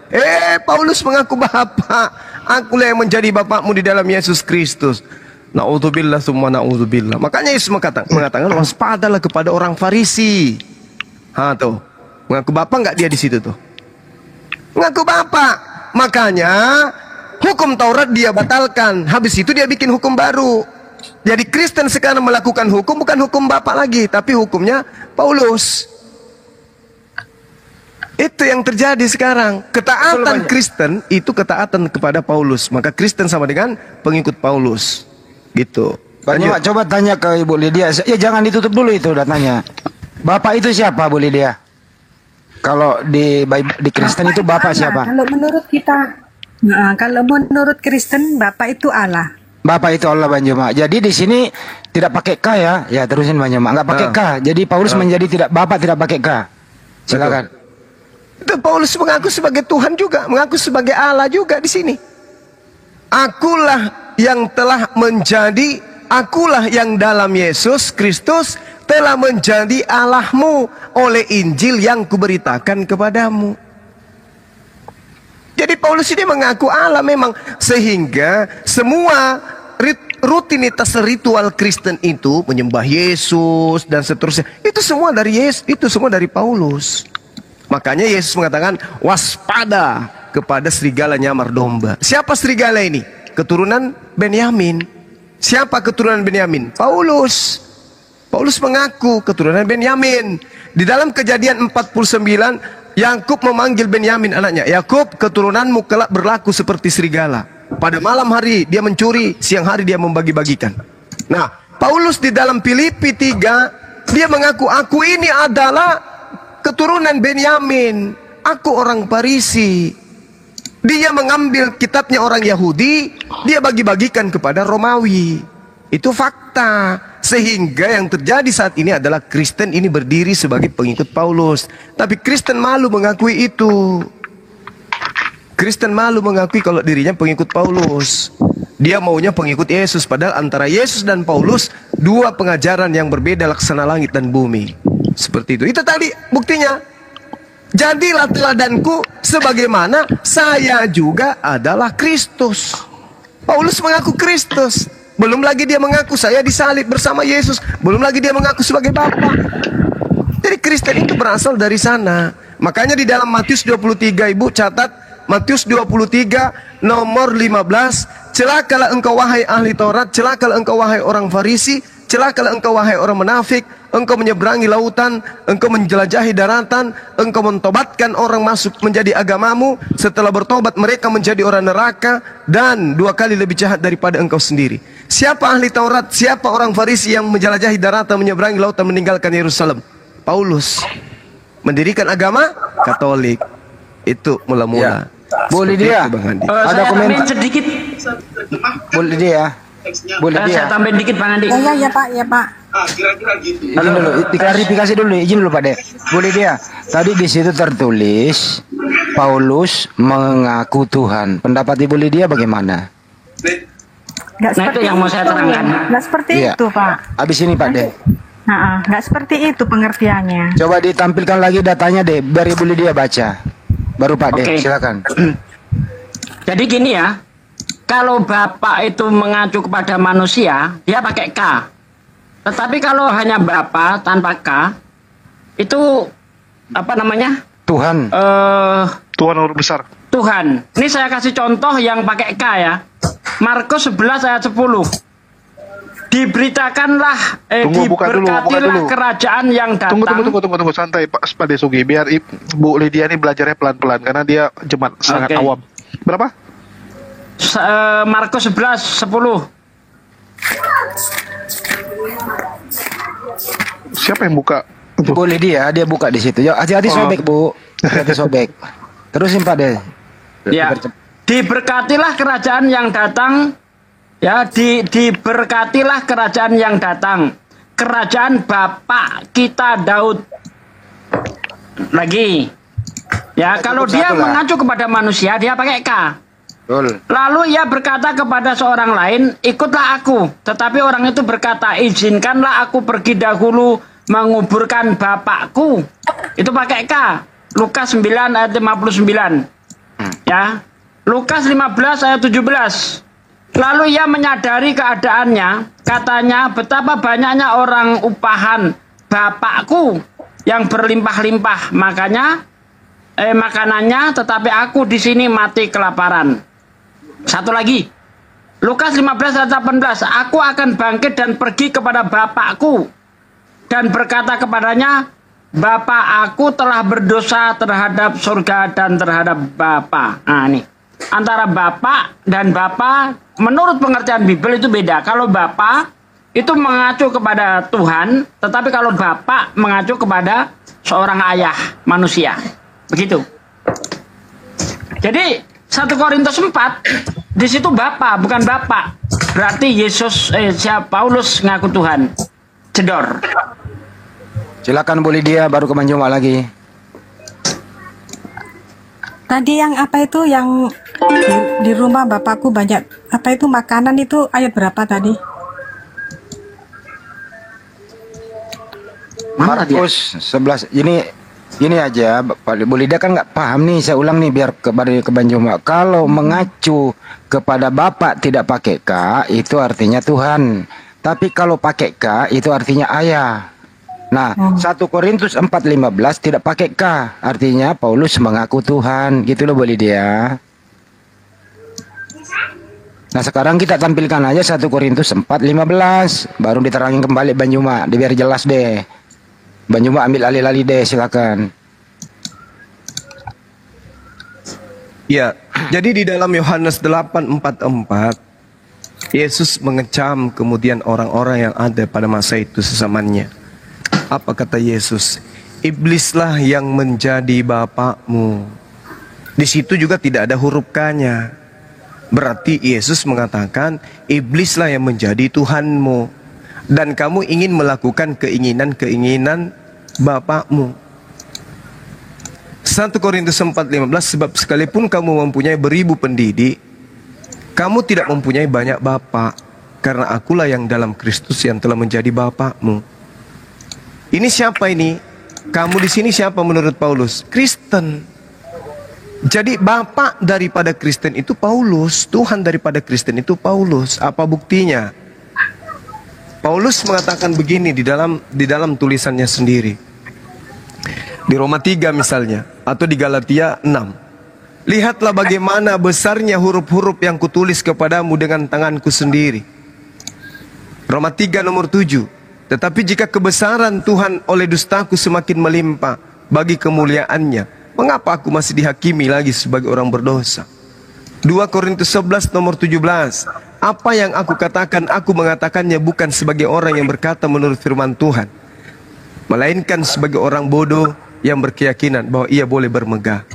Paulus mengaku Bapa. Akulah yang menjadi Bapakmu di dalam Yesus Kristus. Na'udzubillah summa na'udzubillah. Makanya Yesus mengatakan waspadalah kepada orang Farisi. Tuh. Mengaku Bapa nggak dia di situ tuh? Mengaku Bapa. Makanya hukum Taurat dia batalkan. Habis itu dia bikin hukum baru. Jadi Kristen sekarang melakukan hukum bukan hukum Bapak lagi, tapi hukumnya Paulus. Itu yang terjadi sekarang. Ketaatan Kristen itu ketaatan kepada Paulus. Maka Kristen sama dengan pengikut Paulus. Gitu. Banyak coba tanya ke Ibu Lydia. Ya jangan ditutup dulu itu datanya. Bapak itu siapa Bu Lydia? Kalau di Kristen itu Bapak siapa? Kalau menurut kita, kalau menurut Kristen Bapak itu Allah. Bapak itu Allah Bang Juma. Jadi di sini tidak pakai K ya. Ya terusin Bang Juma. Enggak pakai K. Jadi Paulus menjadi tidak Bapak tidak pakai K. Silakan. Itu Paulus mengaku sebagai Tuhan juga, mengaku sebagai Allah juga di sini. Akulah yang telah menjadi, akulah yang dalam Yesus Kristus telah menjadi Allahmu oleh Injil yang kuberitakan kepadamu. Jadi Paulus ini mengaku Allah memang, sehingga semua rutinitas ritual Kristen itu menyembah Yesus dan seterusnya, itu semua dari Yesus, itu semua dari Paulus. Makanya Yesus mengatakan waspada kepada serigala nyamar domba. Siapa serigala ini? Keturunan Benyamin. Siapa keturunan Benyamin? Paulus. Paulus mengaku keturunan Benyamin. Di dalam Kejadian 49, Yakub memanggil Benyamin anaknya. Yakub, keturunanmu kelak berlaku seperti serigala. Pada malam hari dia mencuri, siang hari dia membagi-bagikan. Nah, Paulus di dalam Filipi 3, dia mengaku, aku ini adalah keturunan Benyamin. Aku orang Farisi. Dia mengambil kitabnya orang Yahudi, dia bagi-bagikan kepada Romawi. Itu fakta. Sehingga yang terjadi saat ini adalah Kristen ini berdiri sebagai pengikut Paulus. Tapi Kristen malu mengakui itu. Kristen malu mengakui kalau dirinya pengikut Paulus. Dia maunya pengikut Yesus. Padahal antara Yesus dan Paulus, dua pengajaran yang berbeda laksana langit dan bumi. Seperti itu. Itu tadi buktinya. Jadilah teladanku sebagaimana saya juga adalah Kristus. Paulus mengaku Kristus. Belum lagi dia mengaku saya disalib bersama Yesus. Belum lagi dia mengaku sebagai Bapa. Jadi Kristen itu berasal dari sana. Makanya di dalam Matius 23, Ibu catat Matius 23 nomor 15. Celakalah engkau wahai ahli Taurat, celakalah engkau wahai orang Farisi, celakalah engkau wahai orang munafik. Engkau menyeberangi lautan, engkau menjelajahi daratan, engkau mentobatkan orang masuk menjadi agamamu. Setelah bertobat mereka menjadi orang neraka dan 2 kali lebih jahat daripada engkau sendiri. Siapa ahli Taurat, siapa orang Farisi yang menjelajahi daratan, menyeberangi lautan, meninggalkan Yerusalem? Paulus. Mendirikan agama Katolik. Itu mula-mula. Boleh dia. Ada komentar sedikit. Boleh dia. Boleh dia. Saya tambahin dikit Bang Andi. Ya Pak, ya Pak. Kira-kira gitu. Izin dulu, diklarifikasi dulu, izin dulu Pak De. Boleh dia. Tadi di situ tertulis Paulus mengaku Tuhan. Pendapat Ibu Lydia bagaimana? Nggak itu yang mau saya terangkan. Nggak seperti itu Pak. Habis ini Pak De. Nggak seperti itu pengertiannya. Coba ditampilkan lagi datanya deh, biar Ibu Lydia baca. Baru Pak De, silakan. Jadi gini ya, kalau Bapak itu mengacu kepada manusia, dia pakai K. Tetapi kalau hanya Bapa tanpa K, itu apa namanya? Tuhan. Tuhan huruf besar. Tuhan. Ini saya kasih contoh yang pakai K ya. Markus 11 ayat 10. Diberitakanlah, diberkatilah kerajaan yang datang. Tunggu santai Pak Desugi, biar Bu Lydia ini belajarnya pelan-pelan karena dia jemaat sangat awam. Berapa? Markus 11 10. Siapa yang buka? Boleh dia buka di situ. Hati-hati sobek Bu. Hati-hati sobek. Terusin Pak De. Ya. Diberkatilah kerajaan yang datang. Ya, diberkatilah kerajaan yang datang. Kerajaan Bapak kita Daud. Lagi. Ya, kalau dia mengacu kepada manusia, dia pakai K. Lalu ia berkata kepada seorang lain, ikutlah aku. Tetapi orang itu berkata, izinkanlah aku pergi dahulu menguburkan bapakku. Itu pakai K. Lukas 9 ayat 59. Ya. Lukas 15 ayat 17. Lalu ia menyadari keadaannya, katanya, betapa banyaknya orang upahan bapakku yang berlimpah-limpah, makanannya, tetapi aku di sini mati kelaparan. Satu lagi, Lukas 15 ayat 18, aku akan bangkit dan pergi kepada bapakku dan berkata kepadanya, Bapa aku telah berdosa terhadap surga dan terhadap Bapa. Nah ini, antara Bapa dan Bapa menurut pengertian Bible itu beda. Kalau Bapa itu mengacu kepada Tuhan, tetapi kalau Bapa mengacu kepada seorang ayah. manusia. Begitu. Jadi 1 Korintus 4 di situ Bapa bukan Bapak. Berarti Yesus Paulus ngaku Tuhan. Jedor. Silakan Bu Lydia, baru ke Manjuma lagi. Tadi yang apa itu yang di rumah bapakku banyak apa itu makanan itu ayat berapa tadi? Markus 11. Ini aja Pak Bu Lydia kan nggak paham nih, saya ulang nih biar ke Banjuma. Kalau mengacu kepada Bapak tidak pakai K itu artinya Tuhan. Tapi kalau pakai K itu artinya ayah. Nah, 1 Korintus 4:15 tidak pakai K, artinya Paulus mengaku Tuhan. Gitu loh Bu Lydia. Nah, sekarang kita tampilkan aja 1 Korintus 4:15, baru diterangin kembali Banjuma, biar jelas deh. Banjuma ambil alih-alih deh, silakan. Ya, jadi di dalam Yohanes 8:44 Yesus mengecam kemudian orang-orang yang ada pada masa itu sesamanya. Apa kata Yesus? Iblislah yang menjadi bapakmu. Di situ juga tidak ada huruf K-nya. Berarti Yesus mengatakan iblislah yang menjadi Tuhanmu. Dan kamu ingin melakukan keinginan-keinginan bapakmu. 1 Korintus 4:15, sebab sekalipun kamu mempunyai beribu pendidik, kamu tidak mempunyai banyak bapak, karena akulah yang dalam Kristus yang telah menjadi bapakmu. Ini siapa ini? Kamu di sini siapa menurut Paulus? Kristen. Jadi bapak daripada Kristen itu Paulus, Tuhan daripada Kristen itu Paulus. Apa buktinya? Paulus mengatakan begini di dalam tulisannya sendiri. Di Roma 3 misalnya, atau di Galatia 6. Lihatlah bagaimana besarnya huruf-huruf yang kutulis kepadamu dengan tanganku sendiri. Roma 3 nomor 7. Tetapi jika kebesaran Tuhan oleh dustaku semakin melimpah bagi kemuliaannya, mengapa aku masih dihakimi lagi sebagai orang berdosa? 2 Korintus 11 nomor 17. Apa yang aku katakan, aku mengatakannya bukan sebagai orang yang berkata menurut firman Tuhan, melainkan sebagai orang bodoh yang berkeyakinan bahwa ia boleh bermegah.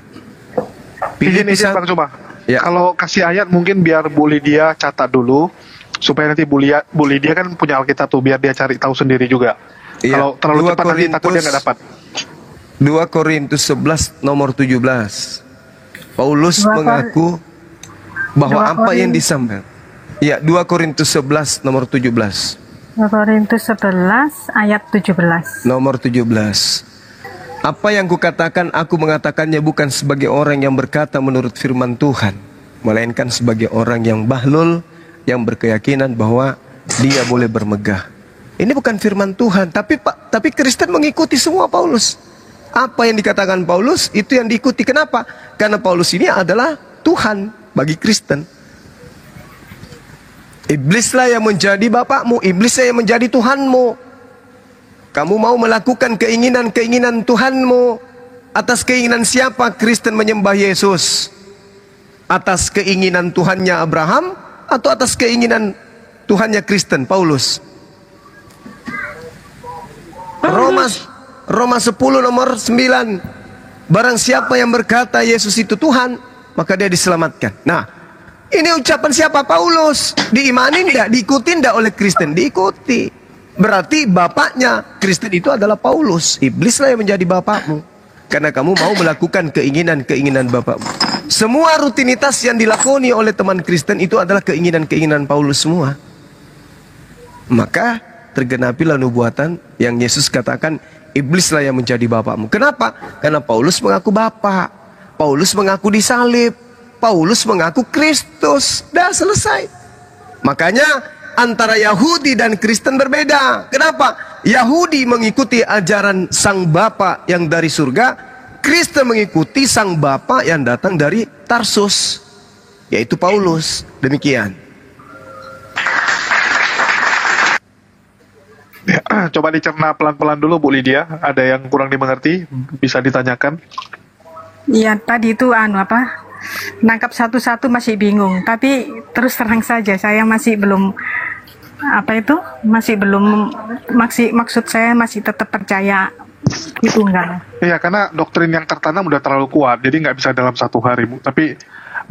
Izin Bang Cuma. Ya. Kalau kasih ayat mungkin biar Bu Lydia catat dulu, supaya nanti Bu Lydia kan punya Alkitab tuh, biar dia cari tahu sendiri juga. Ya. Kalau terlalu cepat nanti takut dia nggak dapat. 2 Korintus 11 nomor 17. Paulus mengaku bahwa apa yang disampaikan. Ya, 2 Korintus 11 nomor 17. 2 Korintus 11 ayat 17. Nomor 17. Apa yang kukatakan, aku mengatakannya bukan sebagai orang yang berkata menurut firman Tuhan, melainkan sebagai orang yang bahlul, yang berkeyakinan bahwa dia boleh bermegah. Ini bukan firman Tuhan, tapi Kristen mengikuti semua Paulus. Apa yang dikatakan Paulus, itu yang diikuti. Kenapa? Karena Paulus ini adalah Tuhan bagi Kristen. Iblislah yang menjadi bapakmu, iblislah yang menjadi Tuhanmu. Kamu mau melakukan keinginan-keinginan Tuhanmu. Atas keinginan siapa Kristen menyembah Yesus? Atas keinginan Tuhannya Abraham atau atas keinginan Tuhannya Kristen, Paulus? Roma 10 nomor 9. Barang siapa yang berkata Yesus itu Tuhan, maka dia diselamatkan. Nah, ini ucapan siapa? Paulus. Diimani enggak? Diikuti enggak oleh Kristen? Diikuti. Berarti bapaknya Kristen itu adalah Paulus. Iblislah yang menjadi bapakmu, karena kamu mau melakukan keinginan-keinginan bapakmu. Semua rutinitas yang dilakoni oleh teman Kristen itu adalah keinginan-keinginan Paulus semua. Maka tergenapilah nubuatan yang Yesus katakan, iblislah yang menjadi bapakmu. Kenapa? Karena Paulus mengaku bapak, Paulus mengaku disalib, Paulus mengaku Kristus. Dah selesai. Makanya antara Yahudi dan Kristen berbeda. Kenapa? Yahudi mengikuti ajaran sang bapa yang dari surga, Kristen mengikuti sang bapa yang datang dari Tarsus, yaitu Paulus. Demikian. Ya, coba dicerna pelan-pelan dulu Bu Lydia. Ada yang kurang dimengerti, bisa ditanyakan. Iya, tadi itu nangkap satu-satu masih bingung. Tapi terus terang saja, saya masih belum maksud saya masih tetap percaya ditunggal. Iya, karena doktrin yang tertanam udah terlalu kuat, jadi nggak bisa dalam 1 hari, Bu. Tapi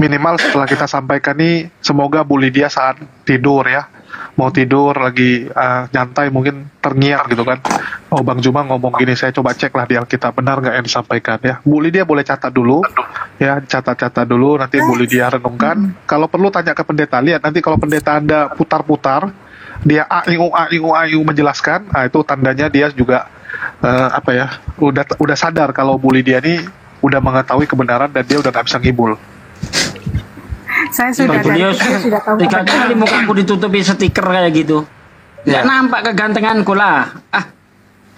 minimal setelah kita sampaikan nih, semoga Bu Lydia saat tidur ya, mau tidur lagi nyantai mungkin terngiang gitu kan. Oh, Bang Juma ngomong gini, saya coba cek lah di Alkitab, benar nggak yang disampaikan ya. Bu Lydia boleh catat dulu, ya catat dulu, nanti Bu Lydia renungkan. Kalau perlu tanya ke pendeta, lihat nanti kalau pendeta Anda putar-putar, dia aiu menjelaskan, itu tandanya dia juga udah sadar kalau Bu Lydia ini udah mengetahui kebenaran dan dia udah nggak bisa ngibul. Saya sudah tahu. 3 kali mukaku ditutupi stiker kayak gitu. Nggak nampak kegantenganku lah.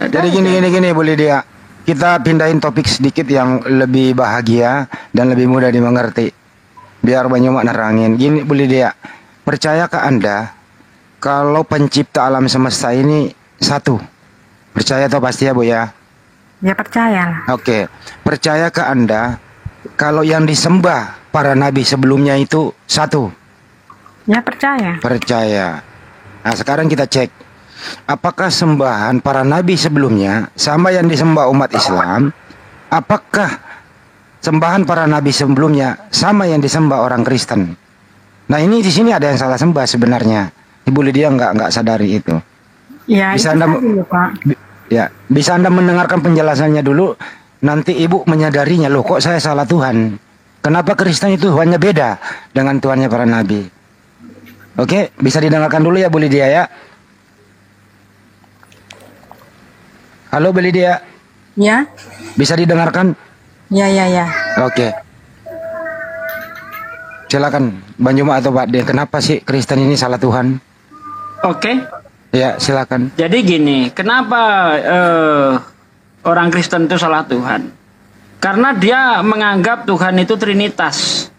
Jadi gini Bu Lydia, kita pindahin topik sedikit yang lebih bahagia dan lebih mudah dimengerti, biar banyak nerangin. Gini Bu Lydia, percayakah Anda kalau pencipta alam semesta ini satu? Percaya atau pasti ya Bu ya? Ya percaya. Oke, percayakah Anda kalau yang disembah para nabi sebelumnya itu satu? Ya percaya. Percaya. Nah sekarang kita cek, apakah sembahan para nabi sebelumnya sama yang disembah umat Islam? Apakah sembahan para nabi sebelumnya sama yang disembah orang Kristen? Nah ini di sini ada yang salah sembah sebenarnya. Ibu Lydia nggak sadari itu. Ya, bisa itu Anda dulu, Pak. Ya, bisa Anda mendengarkan penjelasannya dulu. Nanti Ibu menyadarinya, loh kok saya salah Tuhan? Kenapa Kristen itu Tuhannya beda dengan Tuhannya para nabi? Oke, bisa didengarkan dulu ya Bu Lydia ya. Halo Bu Lydia. Ya. Bisa didengarkan? Ya. Oke. Silakan Bang Juma atau Pak D, kenapa sih Kristen ini salah Tuhan? Oke. Ya, silakan. Jadi gini, kenapa orang Kristen itu salah Tuhan? Karena dia menganggap Tuhan itu Trinitas.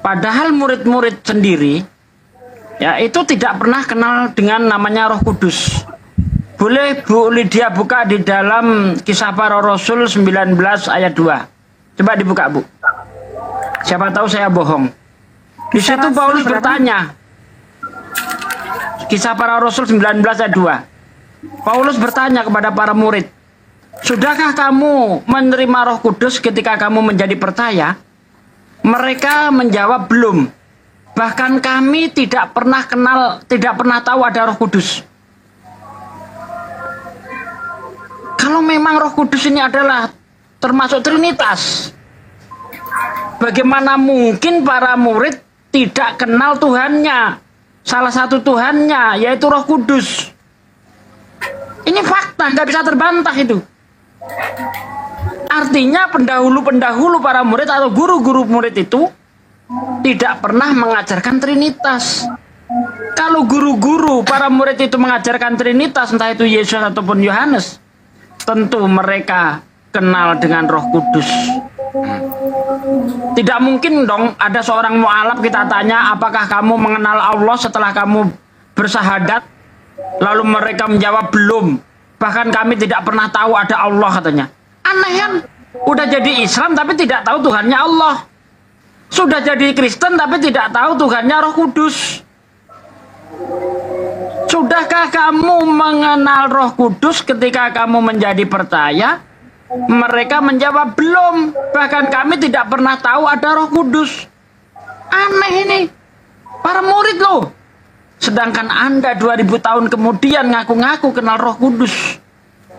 Padahal murid-murid sendiri ya itu tidak pernah kenal dengan namanya Roh Kudus. Boleh Bu Lydia buka di dalam Kisah Para Rasul 19 ayat 2. Coba dibuka Bu. Siapa tahu saya bohong. Di situ Paulus bertanya. Kisah Para Rasul 19 ayat 2. Paulus bertanya kepada para murid, sudahkah kamu menerima Roh Kudus ketika kamu menjadi percaya? Mereka menjawab belum. Bahkan kami tidak pernah tahu ada Roh Kudus. Kalau memang Roh Kudus ini adalah termasuk Trinitas, bagaimana mungkin para murid tidak kenal Tuhannya? Salah satu Tuhannya yaitu Roh Kudus. Ini fakta, nggak bisa terbantah itu. Artinya pendahulu-pendahulu para murid atau guru-guru murid itu tidak pernah mengajarkan Trinitas. Kalau guru-guru para murid itu mengajarkan Trinitas, entah itu Yesus ataupun Yohanes, tentu mereka kenal dengan Roh Kudus. Tidak mungkin dong ada seorang mu'alaf kita tanya, apakah kamu mengenal Allah setelah kamu bersahadat? Lalu mereka menjawab belum. Bahkan kami tidak pernah tahu ada Allah katanya. Aneh kan? Udah jadi Islam tapi tidak tahu Tuhannya Allah. Sudah jadi Kristen tapi tidak tahu Tuhannya Roh Kudus. Sudahkah kamu mengenal Roh Kudus ketika kamu menjadi percaya? Mereka menjawab belum. Bahkan kami tidak pernah tahu ada Roh Kudus. Aneh ini. Para murid loh. Sedangkan Anda 2000 tahun kemudian ngaku-ngaku kenal Roh Kudus.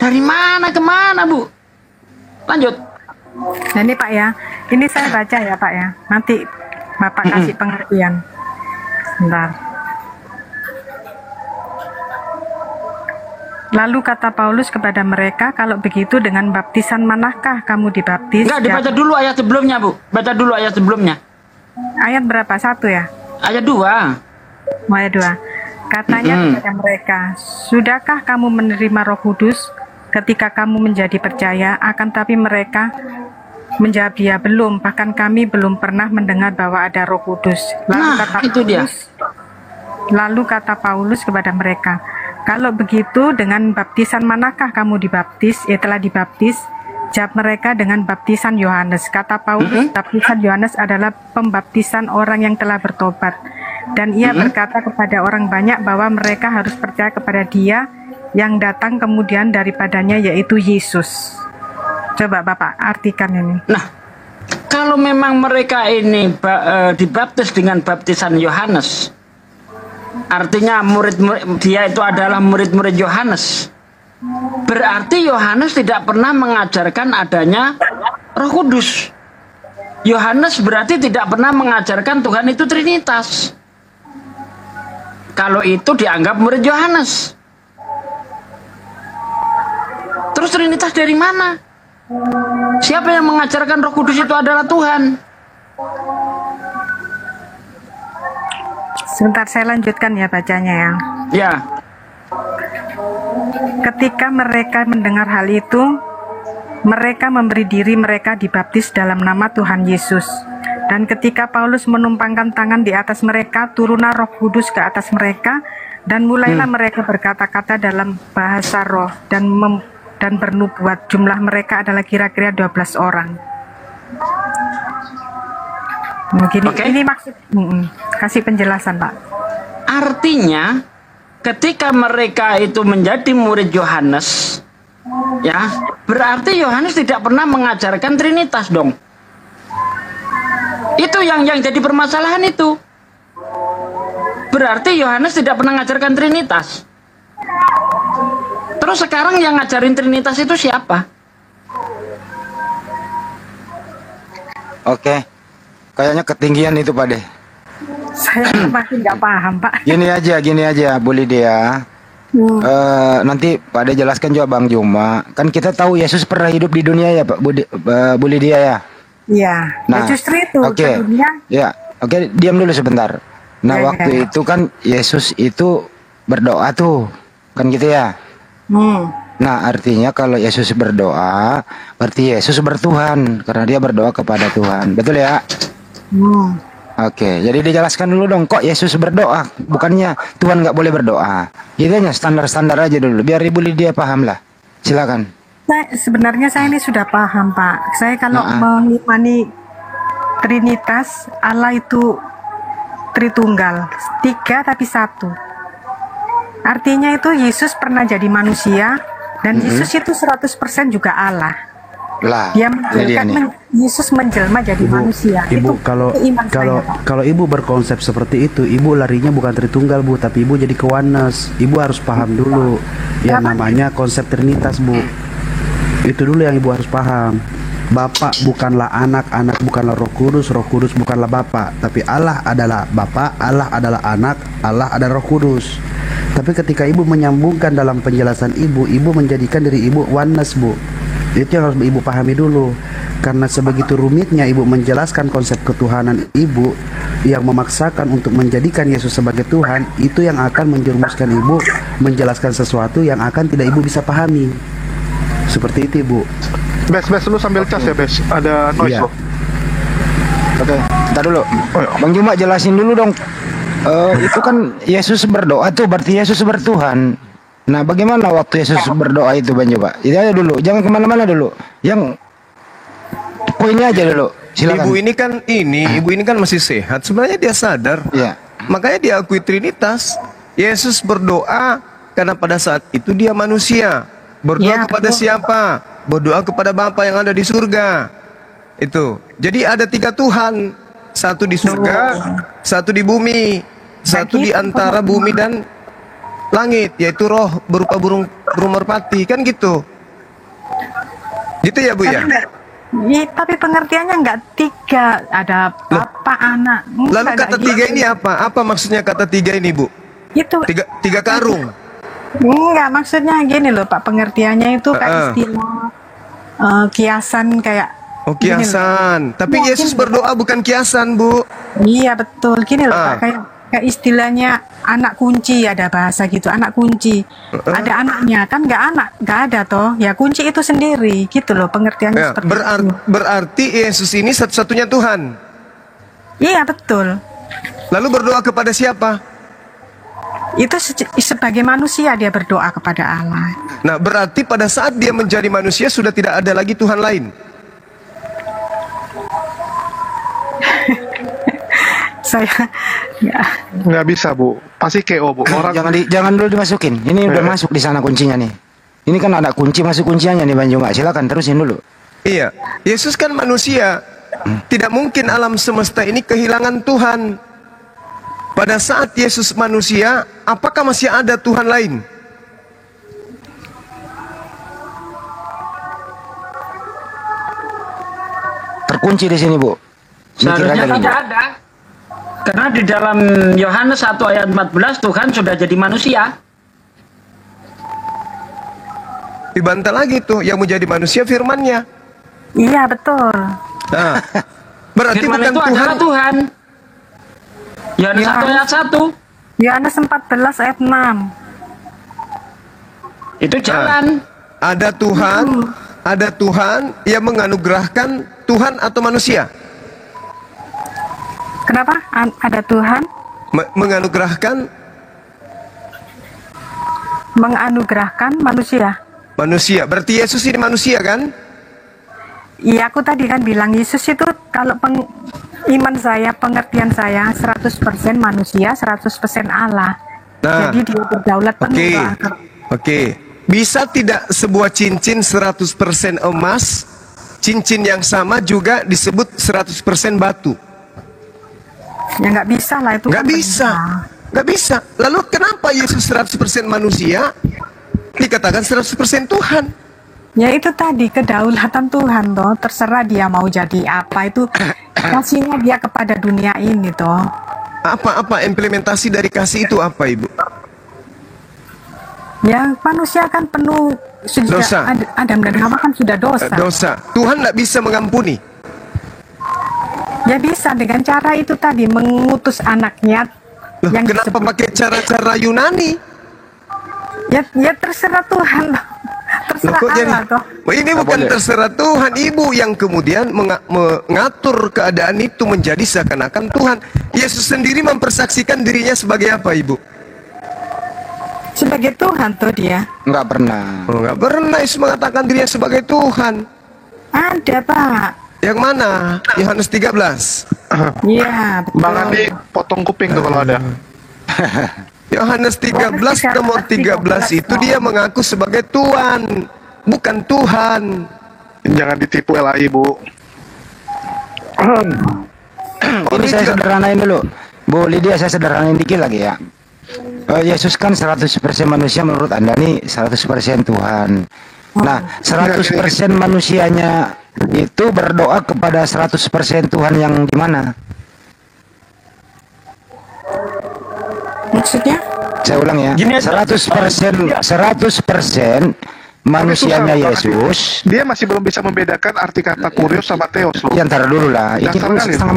Dari mana ke mana, Bu? Lanjut. Nah ini Pak ya, ini saya baca ya Pak ya. Nanti Bapak kasih pengertian. Sebentar. Lalu kata Paulus kepada mereka, kalau begitu dengan baptisan manakah kamu dibaptis? Enggak, dibaca dulu ayat sebelumnya, Bu. Baca dulu ayat sebelumnya. Ayat berapa? 1 ya? Ayat 2. Ayat 2. Katanya kepada mereka, sudahkah kamu menerima Roh Kudus ketika kamu menjadi percaya? Akan tapi mereka menjawab dia belum, bahkan kami belum pernah mendengar bahwa ada Roh Kudus. Lalu kata Paulus kepada mereka, kalau begitu dengan baptisan manakah kamu dibaptis? Telah dibaptis. Jawab mereka dengan baptisan Yohanes. Kata Paulus, baptisan Yohanes adalah pembaptisan orang yang telah bertobat. Dan ia berkata kepada orang banyak bahwa mereka harus percaya kepada dia yang datang kemudian daripadanya yaitu Yesus. Coba Bapak artikan ini. Nah, kalau memang mereka ini dibaptis dengan baptisan Yohanes, artinya murid-murid dia itu adalah murid-murid Yohanes. Berarti Yohanes tidak pernah mengajarkan adanya Roh Kudus. Yohanes berarti tidak pernah mengajarkan Tuhan itu Trinitas. Kalau itu dianggap murid Yohanes. Terus Trinitas dari mana? Siapa yang mengajarkan Roh Kudus itu adalah Tuhan? Sebentar saya lanjutkan ya bacanya ya. Ya. Ketika mereka mendengar hal itu, mereka memberi diri mereka dibaptis dalam nama Tuhan Yesus. Dan ketika Paulus menumpangkan tangan di atas mereka, turunlah Roh Kudus ke atas mereka, dan mulailah mereka berkata-kata dalam bahasa roh dan bernubuat. Jumlah mereka adalah kira-kira 12 orang. Begini, ini maksud kasih penjelasan, Pak. Artinya ketika mereka itu menjadi murid Yohanes, ya, berarti Yohanes tidak pernah mengajarkan Trinitas dong. Itu yang jadi permasalahan itu. Berarti Yohanes tidak pernah mengajarkan Trinitas. Terus sekarang yang ngajarin Trinitas itu siapa? Oke, kayaknya ketinggian itu Pak De. Saya masih nggak paham Pak. Gini aja Bu Lydia. Nanti Pak De jelaskan juga Bang Juma. Kan kita tahu Yesus pernah hidup di dunia ya Pak Bu Lydia ya. Iya. Nah, justru itu oke. dunia. Ya, oke, diam dulu sebentar. Nah, waktu itu kan Yesus itu berdoa tuh, kan gitu ya. Nah, artinya kalau Yesus berdoa, berarti Yesus bertuhan karena dia berdoa kepada Tuhan. Betul ya? Oke, jadi dijelaskan dulu dong, kok Yesus berdoa, bukannya Tuhan nggak boleh berdoa. Gitu aja, standar-standar aja dulu, biar Ibu Lydia paham lah. Silakan. Sebenarnya saya ini sudah paham Pak. Saya kalau mengimani Trinitas, Allah itu Tritunggal, 3 tapi 1. Artinya itu Yesus pernah jadi manusia dan Yesus itu 100% juga Allah. Lah, dia Yesus menjelma jadi manusia. Ibu, itu kalau Ibu berkonsep seperti itu, Ibu larinya bukan Tritunggal Bu, tapi Ibu jadi ke oneness. Ibu harus paham dulu yang namanya konsep Trinitas Bu. Itu dulu yang Ibu harus paham. Bapa bukanlah anak, anak bukanlah Roh Kudus bukanlah Bapa, tapi Allah adalah Bapa, Allah adalah anak, Allah adalah Roh Kudus. Tapi ketika Ibu menyambungkan dalam penjelasan Ibu menjadikan diri Ibu oneness Bu. Itu yang harus Ibu pahami dulu. Karena sebegitu rumitnya Ibu menjelaskan konsep ketuhanan Ibu yang memaksakan untuk menjadikan Yesus sebagai Tuhan, itu yang akan menjerumuskan Ibu menjelaskan sesuatu yang akan tidak Ibu bisa pahami. Seperti itu Ibu. Bes, lu sambil cas ya Bes, ada noise lo. Oke, kita dulu. Bang Juma jelasin dulu dong. Itu kan Yesus berdoa tuh, berarti Yesus bertuhan. Nah, bagaimana waktu Yesus berdoa itu Bang Juma? Itu aja dulu, jangan kemana-mana dulu. Yang poinnya aja dulu. Silakan. Ibu ini kan masih sehat. Sebenarnya dia sadar. Iya. Makanya dia akui Trinitas. Yesus berdoa karena pada saat itu dia manusia. Berdoa kepada siapa? Berdoa kepada Bapa yang ada di surga. Itu. Jadi ada 3 Tuhan. Satu di surga, satu di bumi, satu di antara bumi dan langit, yaitu roh berupa burung merpati, kan gitu. Gitu ya Bu ya? Iya, tapi pengertiannya enggak 3, ada Bapa, Anak. Lalu kata 3 ini apa? Apa maksudnya kata 3 ini Bu? Itu 3 karung. Enggak, maksudnya gini loh Pak, pengertiannya itu kayak istilah kiasan kayak. Oh, kiasan. Tapi Yesus berdoa bukan kiasan Bu. Iya betul, gini loh Pak, kayak istilahnya anak kunci, ada bahasa gitu, anak kunci. Ada anaknya, kan nggak ada toh, ya kunci itu sendiri, gitu loh pengertiannya seperti itu. Berarti Yesus ini satu-satunya Tuhan. Iya betul. Lalu berdoa kepada siapa? Itu sebagai manusia dia berdoa kepada Allah. Nah, berarti pada saat dia menjadi manusia sudah tidak ada lagi Tuhan lain. Saya Nggak bisa, Bu. Pasti KO, Bu. Orang Jangan dulu dimasukin. Ini udah masuk di sana kuncinya nih. Ini kan ada kunci masuk kuncinya nih Bang Juma. Silakan terusin dulu. Iya, Yesus kan manusia. Tidak mungkin alam semesta ini kehilangan Tuhan. Pada saat Yesus manusia, apakah masih ada Tuhan lain? Terkunci di sini, Bu. Mikir Seharusnya aja dulu. tidak ada. Karena di dalam Yohanes 1 ayat 14 Tuhan sudah jadi manusia. Dibantah lagi tuh, yang menjadi manusia firman-Nya. iya betul. Nah, berarti Firman bukan itu Tuhan. adalah Tuhan. Yohanes 1 ayat 1. Yohanes 14 ayat 6. Itu jalan. Ada Tuhan yang menganugerahkan Tuhan atau manusia. Kenapa? Ada Tuhan menganugerahkan manusia. Berarti Yesus ini manusia kan? Iya, aku tadi kan bilang Yesus itu kalau iman saya, pengertian saya 100% manusia, 100% Allah. Nah, jadi dia berdaulat penuh. Oke. Bisa tidak sebuah cincin 100% emas, cincin yang sama juga disebut 100% batu? Ya nggak bisa lah itu. Nggak bisa. Lalu kenapa Yesus 100% manusia dikatakan 100% Tuhan? Ya itu tadi kedaulatan Tuhan toh, terserah dia mau jadi apa, itu kasihnya dia kepada dunia ini toh. Apa implementasi dari kasih itu apa, Ibu? Ya manusia kan penuh sudah dosa. Adam dan Hawa kan sudah dosa. Tuhan nggak bisa mengampuni. Ya bisa dengan cara itu tadi, mengutus anaknya. Loh, kenapa pakai cara-cara Yunani? Ya terserah Tuhan. Terserah Allah toh. Ini bukan terserah Tuhan, Ibu yang kemudian mengatur keadaan itu menjadi seakan-akan Tuhan. Yesus sendiri mempersaksikan dirinya sebagai apa, Ibu? Sebagai Tuhan tuh dia. Nggak pernah. Nggak pernah Yesus mengatakan dirinya sebagai Tuhan. Ada, Pak. Yang mana? Yohanes 13. Iya, betul. Bang Andi potong kuping tuh kalau ada. Yohanes 13 nomor 13 itu dia mengaku sebagai Tuhan, bukan Tuhan. Jangan ditipu LAI, Bu. Ini saya sederhanain dulu. Bu Lydia, saya sederhanain dikit lagi ya. Yesus kan 100% manusia, menurut Anda nih 100% Tuhan. Nah, 100% manusianya itu berdoa kepada 100% Tuhan yang gimana? Maksudnya? Saya ulang ya. 100% manusianya Yesus. Dia masih belum bisa membedakan arti kata kurios sama theos loh. Ya ntar dulu lah. Ini kan setengah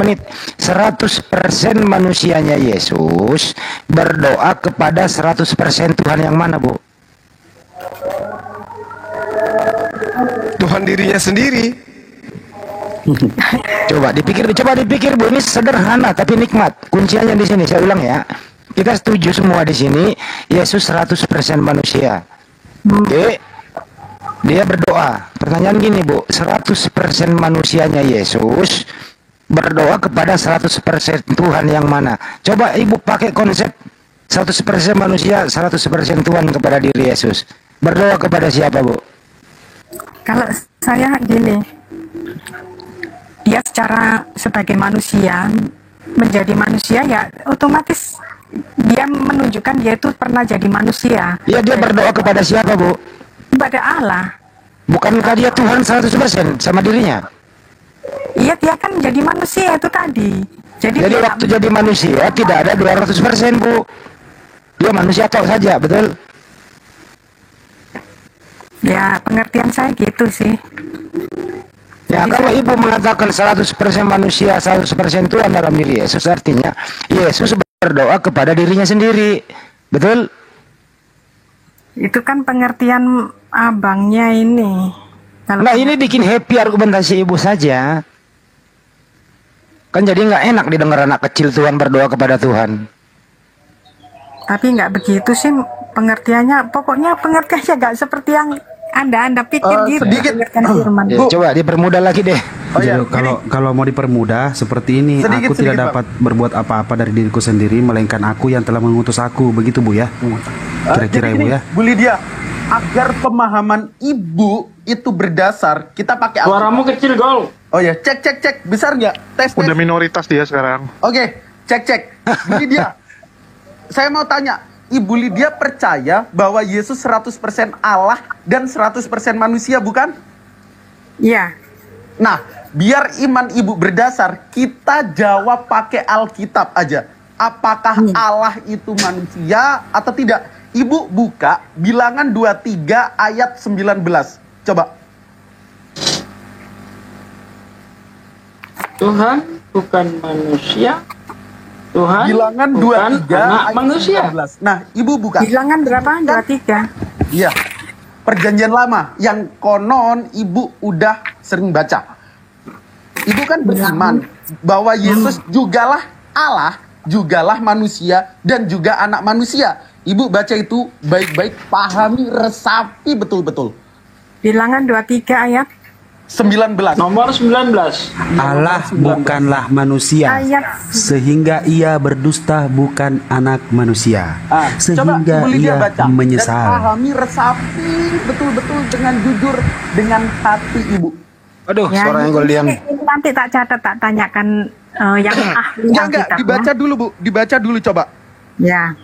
menit. 100% manusianya Yesus berdoa kepada 100% Tuhan yang mana, Bu? Tuhan dirinya sendiri. Coba dipikir, Bu. Ini sederhana tapi nikmat. Kuncinya di sini. Saya ulang ya. Kita setuju semua di sini. Yesus 100% manusia. Oke. Dia berdoa. Pertanyaan gini, Bu. 100% manusianya Yesus berdoa kepada 100% Tuhan yang mana? Coba Ibu pakai konsep 100% manusia, 100% Tuhan kepada diri Yesus. Berdoa kepada siapa, Bu? Kalau saya gini, dia secara sebagai manusia, menjadi manusia ya otomatis dia menunjukkan dia itu pernah jadi manusia. Ya, dia berdoa kepada siapa, Bu? Kepada Allah. Bukankah dia Tuhan 100% sama dirinya? Iya, dia kan jadi manusia itu tadi. Jadi waktu jadi manusia tidak ada 200%, Bu. Dia manusia tok saja, betul? Ya, pengertian saya gitu sih. Ya, kalau Ibu mengatakan 100% manusia, 100% Tuhan dalam diri Yesus, artinya Yesus berdoa kepada dirinya sendiri. Betul? Itu kan pengertian abangnya ini. Nah, ini bikin happy argumentasi Ibu saja. Kan jadi nggak enak didengar anak kecil Tuhan berdoa kepada Tuhan. Tapi nggak begitu sih pengertiannya. Pokoknya pengertiannya nggak seperti yang Anda pikir gitu. Sedikit. Firman. Ya, coba dipermudah lagi deh. Jadi kalau mau dipermudah seperti ini, aku tidak dapat berbuat apa-apa dari diriku sendiri, melainkan aku yang telah mengutus aku, begitu Bu ya? Kira-kira Ibu ya? Bu Lydia, agar pemahaman Ibu itu berdasar, kita pakai Suaramu kecil, Gol. Oh ya, cek, besar nggak? Tes. Udah minoritas dia sekarang. Oke, cek. Bu Lydia, saya mau tanya, Ibu Lydia percaya bahwa Yesus 100% Allah dan 100% manusia, bukan? Iya. Nah, biar iman Ibu berdasar, kita jawab pakai Alkitab aja. Apakah Allah itu manusia atau tidak? Ibu buka Bilangan 23 ayat 19. Coba. Tuhan bukan manusia. Tuhan Bilangan bukan 23 anak ayat manusia. 19. Nah, Ibu buka. Bilangan berapa? 23. Iya. Perjanjian lama yang konon Ibu udah sering baca. Ibu kan beriman bahwa Yesus jugalah Allah, jugalah manusia, dan juga anak manusia. Ibu baca itu baik-baik, pahami, resapi betul-betul. Bilangan 23 ayat 19. Nomor 19. Allah bukanlah manusia, sehingga ia berdusta, bukan anak manusia, sehingga Ibu Lydia ia baca dan menyesal. pahami, resapi betul-betul dengan jujur, dengan hati Ibu. Aduh, ya, suara yang goldian. ini nanti tak catat, tak tanyakan yang ahli Enggak, Alkitab, dibaca dulu Bu, dibaca dulu coba. Ya.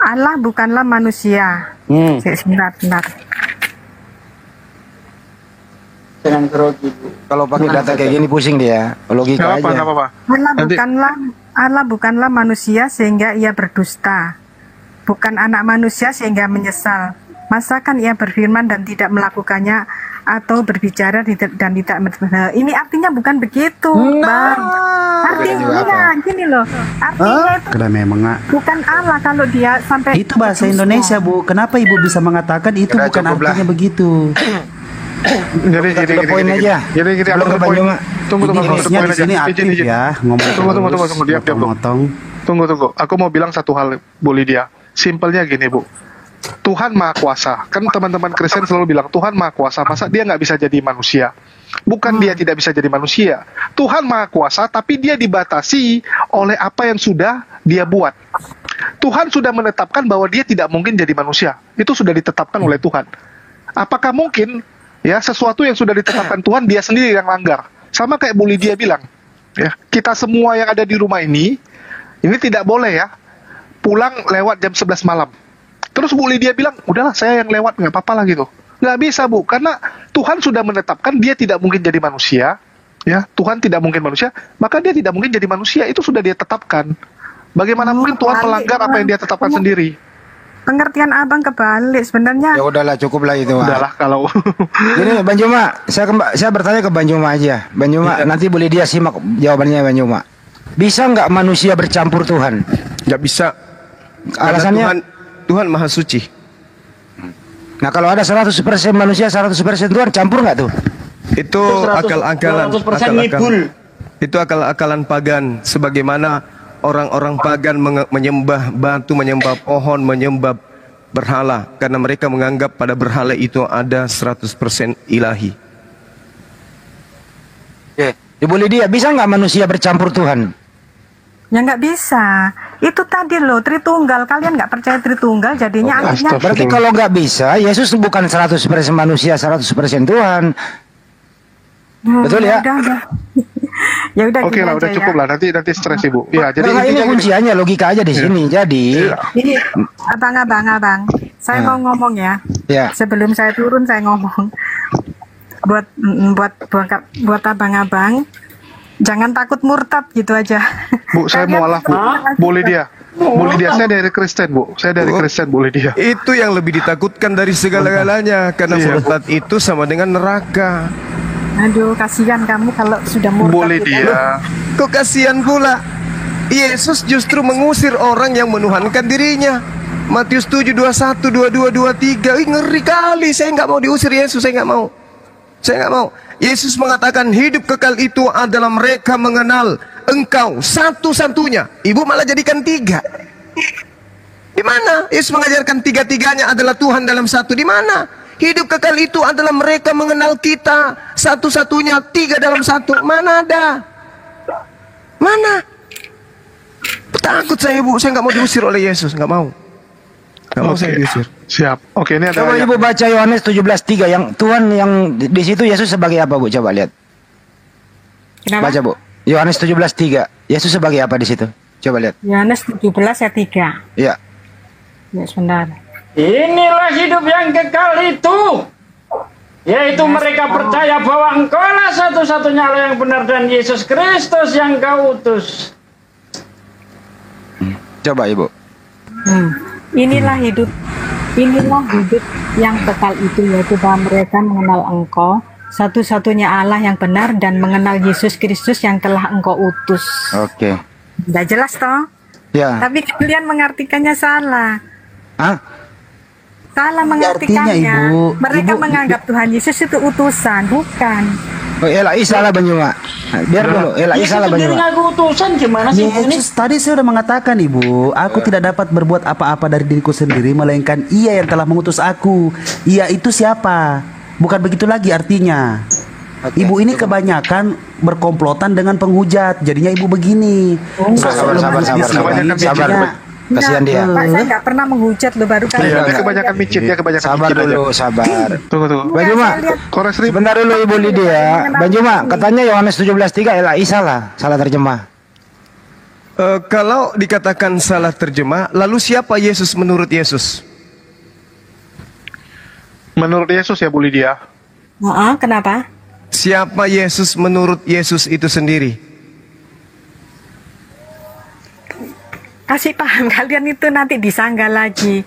Allah bukanlah manusia. Sebentar. Jangan grogi, Bu. Kalau pakai data kayak gini pusing dia. Logika aja. Allah bukanlah manusia sehingga ia berdusta. Bukan anak manusia sehingga menyesal. Masakan ia berfirman dan tidak melakukannya, atau berbicara dan tidak ini artinya bukan begitu, Bang. Artinya gini loh. Artinya itu bukan Allah kalau dia sampai itu bahasa Indonesia, Bu. Kenapa Ibu bisa mengatakan itu bukan artinya begitu? Jadi poin aja. Jadi aku ke poin. Tunggu di sini aktif ya, ngomong. Tunggu. Aku mau bilang satu hal, Bu Lydia. Simpelnya gini, Bu. Tuhan Maha Kuasa. Kan teman-teman Kristen selalu bilang Tuhan Maha Kuasa. Masa dia nggak bisa jadi manusia? Bukan dia tidak bisa jadi manusia. Tuhan Maha Kuasa, tapi dia dibatasi oleh apa yang sudah dia buat. Tuhan sudah menetapkan bahwa dia tidak mungkin jadi manusia. Itu sudah ditetapkan oleh Tuhan. Apakah mungkin ya sesuatu yang sudah ditetapkan Tuhan dia sendiri yang langgar? Sama kayak Bu Lydia bilang, ya kita semua yang ada di rumah ini tidak boleh ya pulang lewat jam 11 malam. Terus Bu Lydia bilang, udahlah saya yang lewat, nggak apa-apa lah gitu. Nggak bisa, Bu, karena Tuhan sudah menetapkan dia tidak mungkin jadi manusia, ya Tuhan tidak mungkin manusia, maka dia tidak mungkin jadi manusia, itu sudah dia tetapkan. Bagaimana mungkin Tuhan melanggar apa yang dia tetapkan sendiri? Pengertian Abang kebalik sebenarnya. Ya udahlah, cukup lah itu. Udahlah kalau. Ini Bang Juma, saya bertanya ke Bang Juma aja. Bang Juma, nanti boleh dia simak jawabannya Bang Juma. Bisa nggak manusia bercampur Tuhan? Nggak bisa. Alasannya Tuhan Maha Suci. Nah kalau ada 100% manusia, 100% Tuhan, campur nggak tuh? Itu akal-akalan. Itu akal-akalan pagan. Sebagaimana orang-orang pagan menyembah batu, menyembah pohon, menyembah berhala. Karena mereka menganggap pada berhala itu ada 100% ilahi. Ibu Lydia, bisa nggak manusia bercampur Tuhan? Ya nggak bisa. Itu tadi loh, Tritunggal. Kalian nggak percaya Tritunggal, jadinya artinya. Berarti kalau nggak bisa, Yesus bukan 100% manusia, 100% Tuhan. Betul ya? Ya udah. Oke lah, udah cukup lah. Nanti stres Ibu. Ya, jadi ini kunciannya logika aja di sini. Jadi ini abang. Saya mau ngomong ya. Sebelum saya turun saya ngomong. Buat abang-abang, jangan takut murtad gitu aja. Bu, saya mau mualaf, Bu. Boleh dia. Saya dari Kristen, Bu. Saya dari Kristen, boleh dia. Itu yang lebih ditakutkan dari segala-galanya. Karena murtad itu sama dengan neraka. Aduh, kasihan kamu kalau sudah murtad. Boleh dia. Kok kasihan pula? Yesus justru mengusir orang yang menuhankan dirinya. Matius 7, 21, 22, 23. Ngeri kali. Saya nggak mau diusir Yesus. Saya nggak mau. Yesus mengatakan hidup kekal itu adalah mereka mengenal Engkau satu-satunya. Ibu malah jadikan 3. Di mana Yesus mengajarkan 3-3-nya adalah Tuhan dalam satu? Di mana? Hidup kekal itu adalah mereka mengenal kita. Satu-satunya 3 dalam 1. Mana ada? Mana? Takut saya, Bu. Saya nggak mau diusir oleh Yesus. Nggak mau. Nggak mau saya diusir. Siap. Oke, ini ada Coba Ibu baca Yohanes 17:3 yang Tuhan yang di situ Yesus sebagai apa, Bu? Coba lihat. Kenapa? Baca, Bu. Yohanes 17:3. Yesus sebagai apa di situ? Coba lihat. Yohanes 17 ayat 3. Ya. Ya, sebentar. Inilah hidup yang kekal itu, yaitu mereka percaya bahwa Engkaulah satu-satunya Allah yang benar dan Yesus Kristus yang Kau utus. Coba Ibu. Inilah hidup yang kekal itu, yaitu bahwa mereka mengenal Engkau satu-satunya Allah yang benar dan mengenal Yesus Kristus yang telah Engkau utus. Oke. Udah jelas toh? Ya. Tapi kalian mengartikannya salah. Hah? Salah mengartikannya. Ibu. Mereka Ibu, menganggap Tuhan Yesus itu utusan, bukan. Oh, Elai salah Banjuma. Biar dulu, Elai salah Yesus Banjuma. ngaku utusan gimana sih Bu ini? Yesus tadi saya sudah mengatakan Ibu, aku tidak dapat berbuat apa-apa dari diriku sendiri, melainkan Ia yang telah mengutus aku. Ia itu siapa? Bukan begitu lagi artinya. Ibu ini kebanyakan berkomplotan dengan penghujat, jadinya Ibu begini. Sabar. Kasihan dia. Pak, saya nggak pernah menghujat loh, baru kali Dia ini. kebanyakan micin, dia kebanyakan Sabar micin aja. dulu, sabar. Tunggu. Banjuma, Koreksi. sebentar dulu Ibu Lydia. Banjuma, katanya Yohanes 17:3 Elai salah terjemah. Kalau dikatakan salah terjemah, lalu siapa Yesus menurut Yesus? Menurut Yesus ya Bu Lydia. Kenapa? Siapa Yesus menurut Yesus itu sendiri? Kasih paham kalian itu nanti disanggah lagi.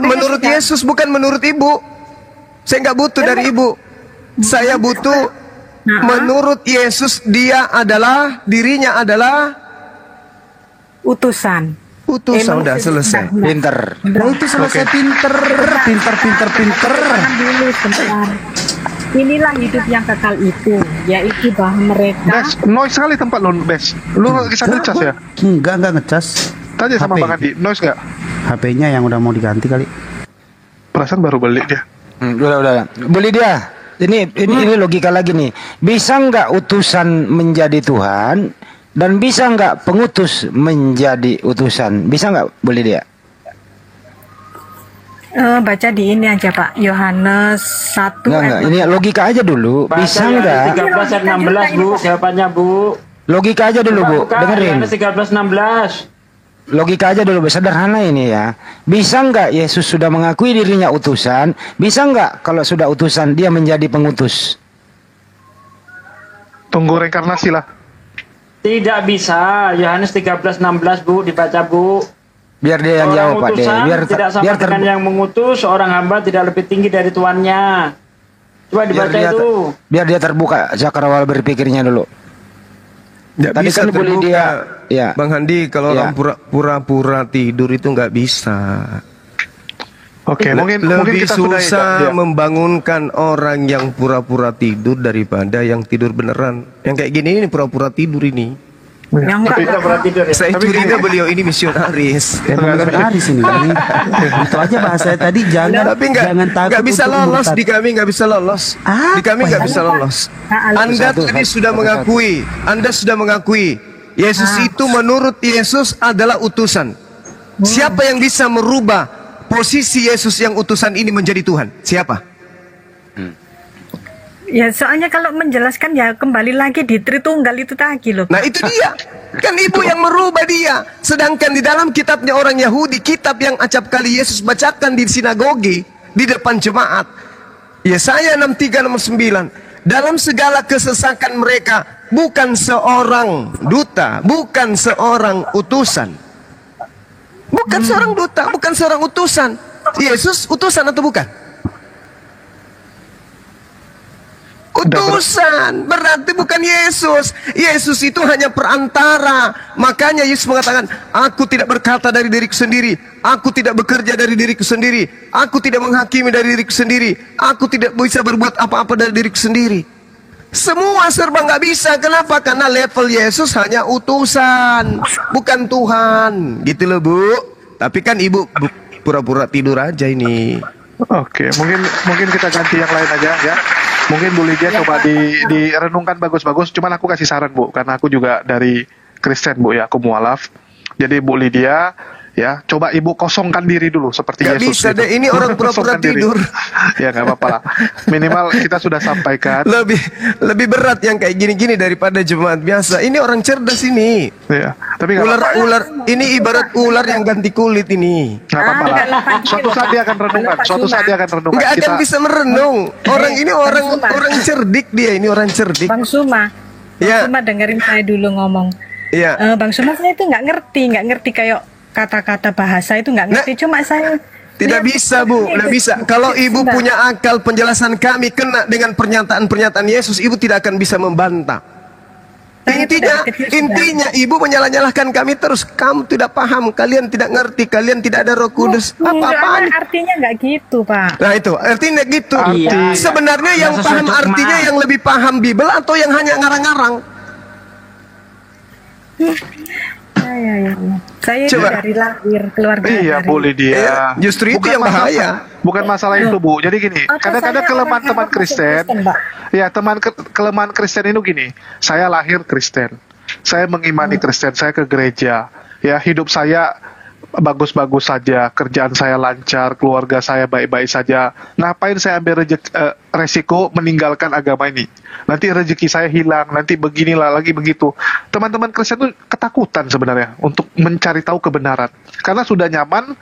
Menurut Yesus, bukan menurut Ibu. Saya nggak butuh dari Ibu. Saya butuh menurut Yesus, dirinya adalah utusan. Utusan, udah selesai. Pinter. Itu selesai pinter. Dulu sebentar. Inilah hidup yang kekal itu, yaitu bahwa mereka. Bes, noise sekali tempat lo, Bes. Lu kisah ngecas ya? Enggak ngecas. Tanya sama HP. Bang Andi, noise nggak? HP-nya yang udah mau diganti kali. Perasaan baru beli dia. Udah. Boleh dia. Ini logika lagi nih. Bisa nggak utusan menjadi Tuhan dan bisa nggak pengutus menjadi utusan? Bisa nggak? Boleh dia. Baca di ini aja Pak, Yohanes 1 Enggak. Ini logika aja dulu. Bisa nggak? 13 ayat 16 Bu, jawabannya Bu. Logika aja dulu Bu. Dengerin. 13:16. Logika aja dulu, sederhana ini ya. Bisa nggak Yesus sudah mengakui dirinya utusan? Bisa nggak kalau sudah utusan dia menjadi pengutus? Tunggu reinkarnasi lah. Tidak bisa. Yohanes 13:16 Bu, dibaca Bu. Biar dia yang jawab Pak De. Utusan tidak sama dengan yang mengutus, seorang hamba tidak lebih tinggi dari tuannya. Coba dibaca itu. Biar dia terbuka cakrawala berpikirnya dulu. Nggak Tadi bisa kan boleh terbuka. dia, ya. Bang Handi, kalau orang pura-pura tidur itu nggak bisa. Oke, mungkin lebih kita sudah susah membangunkan orang yang pura-pura tidur daripada yang tidur beneran. Yang kayak gini ini pura-pura tidur ini. Yang Pura-pura tidur ya. Saya curiga beliau ini misionaris. Misionaris ini. Itu aja bahasa tadi, jangan takut. Nggak bisa untuk lolos murtad. di kami, nggak bisa lolos. Di kami nggak bisa lolos. Anda tadi sudah mengakui Yesus itu menurut Yesus adalah utusan. Siapa yang bisa merubah posisi Yesus yang utusan ini menjadi Tuhan? Siapa? Ya soalnya kalau menjelaskan ya kembali lagi di Tritunggal itu tadi loh. Nah itu dia. Kan Ibu yang merubah dia. Sedangkan di dalam kitabnya orang Yahudi, kitab yang acap kali Yesus bacakan di sinagogi, di depan jemaat, Yesaya 63 nomor 9, dalam segala kesesakan mereka bukan seorang duta, bukan seorang utusan. Bukan seorang duta, bukan seorang utusan. Yesus utusan atau bukan? Utusan, berarti bukan Yesus. Yesus itu hanya perantara. Makanya Yesus mengatakan, aku tidak berkata dari diriku sendiri, aku tidak bekerja dari diriku sendiri, aku tidak menghakimi dari diriku sendiri, aku tidak bisa berbuat apa-apa dari diriku sendiri. Semua serba nggak bisa. Kenapa? Karena level Yesus hanya utusan, bukan Tuhan. Gitu loh Bu. Tapi kan Ibu pura-pura tidur aja ini. Oke, mungkin kita ganti yang lain aja ya. Mungkin Bu Lydia coba direnungkan bagus-bagus. Cuman aku kasih saran Bu, karena aku juga dari Kristen Bu ya, aku mualaf. Jadi Bu Lydia ya, coba Ibu kosongkan diri dulu seperti Gak Yesus. bisa gitu. deh, ini orang pura-pura Kosongkan diri. tidur. Ya nggak apa-apa lah. Minimal kita sudah sampaikan. Lebih berat yang kayak gini-gini daripada jemaat biasa. Ini orang cerdas ini. Ya, tapi nggak apa-apa. Ular ini ibarat ular yang ganti kulit ini. Nggak apa-apa lah. Suatu saat dia akan renungkan. Suatu saat dia akan renungkan. Nggak akan bisa merenung. Orang ini orang cerdik dia. Ini orang cerdik. Bang Suma, Ya. Bang Suma dengerin saya dulu ngomong. Iya. Bang Suma, saya itu nggak ngerti kayak kata-kata bahasa itu nggak ngerti. Cuma saya Tidak bisa Bu, tidak bisa. Kalau Ibu punya akal, penjelasan kami kena dengan pernyataan-pernyataan Yesus, Ibu tidak akan bisa membantah. Intinya Ibu menyalah-nyalahkan kami terus. Kamu tidak paham, kalian tidak ngerti, kalian tidak ada Roh Kudus. Apa-apaan? Artinya nggak gitu, Pak. Nah itu, artinya gitu. Iya. Sebenarnya yang Nggak paham sesuai artinya cuma. yang lebih paham Bible atau yang hanya ngarang-ngarang? Ya. Saya itu Coba. dari lahir keluarga. Iya dari- Bu Lydia. Iya, justru itu yang bahaya. Bukan masalah itu Bu. Jadi gini, Atau kadang-kadang saya kelemahan orang teman masuk Kristen, Mbak. ya kelemahan Kristen itu gini. Saya lahir Kristen, saya mengimani Kristen, saya ke gereja, ya hidup saya bagus-bagus saja, kerjaan saya lancar, keluarga saya baik-baik saja. Ngapain saya ambil resiko meninggalkan agama ini? Nanti rezeki saya hilang, nanti beginilah lagi begitu. Teman-teman Kristen itu ketakutan sebenarnya untuk mencari tahu kebenaran, karena sudah nyaman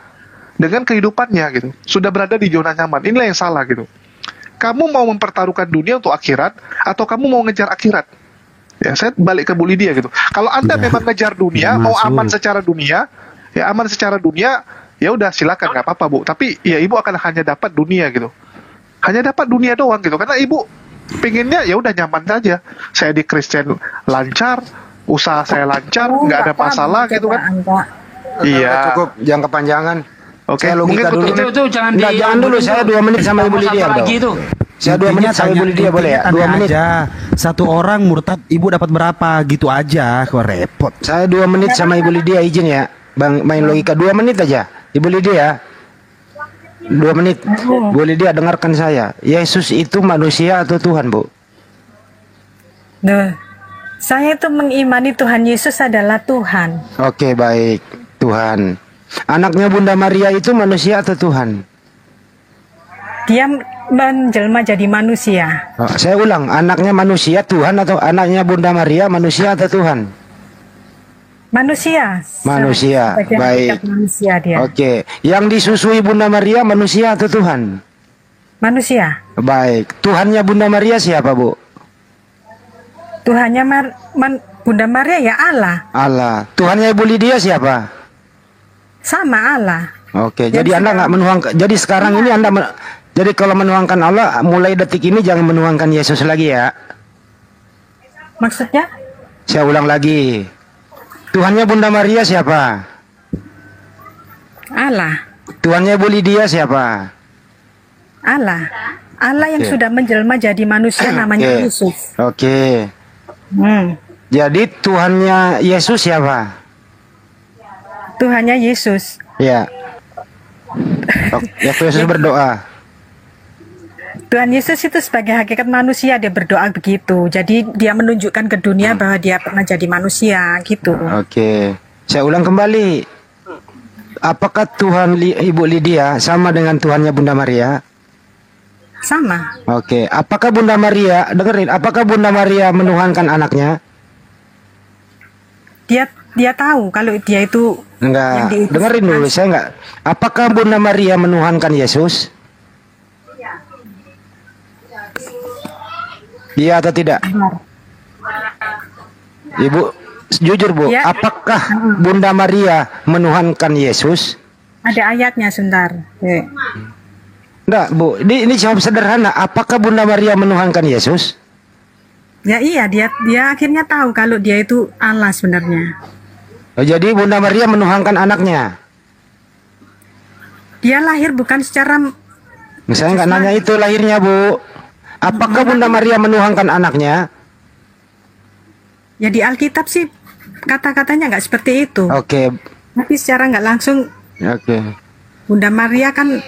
dengan kehidupannya gitu, sudah berada di zona nyaman. Inilah yang salah gitu. Kamu mau mempertaruhkan dunia untuk akhirat, atau kamu mau ngejar akhirat? Ya, saya balik ke Bu Lydia gitu. Kalau Anda memang ngejar dunia, mau aman secara dunia, ya aman secara dunia, ya udah silakan nggak apa-apa Bu. Tapi ya Ibu akan hanya dapat dunia gitu, hanya dapat dunia doang gitu. Karena Ibu pinginnya ya udah nyaman saja. Saya di Kristen lancar, usaha saya lancar, nggak ada masalah gitu kan? Iya. Cukup, jangan kepanjangan. Oke, Saya mungkin logika dulu. Itu jangan Nggak, jangan dulu, saya 2 menit sama Ibu Lydia lagi dong. itu. Saya 2 menit sama Ibu Lydia boleh ya? 2 menit. aja. Satu orang murtad, Ibu dapat berapa? Gitu aja, kok repot. Saya 2 menit sama Ibu Lydia, izin ya. Bang, main logika 2 menit aja. Ibu Lydia, 2 menit. Bu Lydia, dengarkan saya. Yesus itu manusia atau Tuhan, Bu? Nah, saya itu mengimani Tuhan Yesus adalah Tuhan. Oke, baik. Tuhan. Anaknya Bunda Maria itu manusia atau Tuhan? Dia menjelma jadi manusia. Oh, saya ulang, anaknya manusia Tuhan atau anaknya Bunda Maria manusia atau Tuhan? Manusia. Manusia, Sebagai baik. hakikat manusia dia. Oke, yang disusui Bunda Maria manusia atau Tuhan? Manusia. Baik, Tuhannya Bunda Maria siapa, Bu? Tuhannya Bunda Maria ya Allah. Allah. Tuhannya Ibu Lydia siapa? Sama Allah. Oke, jadi Anda nggak menuangkan. Jadi sekarang ini Anda jadi kalau menuangkan Allah, mulai detik ini jangan menuangkan Yesus lagi ya. Maksudnya? Saya ulang lagi. Tuhannya Bunda Maria siapa? Allah. Tuhannya Ibu Lydia siapa? Allah. Allah yang Oke. sudah menjelma jadi manusia namanya Oke. Yesus. Oke. Jadi Tuhannya Yesus siapa? Tuhannya Yesus. Ya. Waktu Yesus berdoa. Tuhan Yesus itu sebagai hakikat manusia dia berdoa begitu. Jadi dia menunjukkan ke dunia bahwa dia pernah jadi manusia gitu. Oke. Saya ulang kembali. Apakah Tuhan Ibu Lydia sama dengan Tuhannya Bunda Maria? Sama. Oke. Apakah Bunda Maria, dengerin, apakah Bunda Maria menuhankan anaknya? Dia tahu kalau dia itu Enggak. yang diutus Dengerin dulu, saya enggak. Apakah Bunda Maria menuhankan Yesus? Iya atau tidak? Ibu, jujur Bu, Ya. apakah Bunda Maria menuhankan Yesus? Ada ayatnya sebentar. Enggak, Bu. Ini jawab sederhana. Apakah Bunda Maria menuhankan Yesus? Ya iya, dia akhirnya tahu kalau dia itu Allah sebenarnya. Oh, jadi Bunda Maria menuhankan anaknya. Dia lahir bukan secara Saya nggak nanya itu lahirnya, Bu. Apakah Bunda Maria menuhankan anaknya? ya di Alkitab sih kata-katanya nggak seperti itu. Oke. Tapi secara nggak langsung Oke. Bunda Maria kan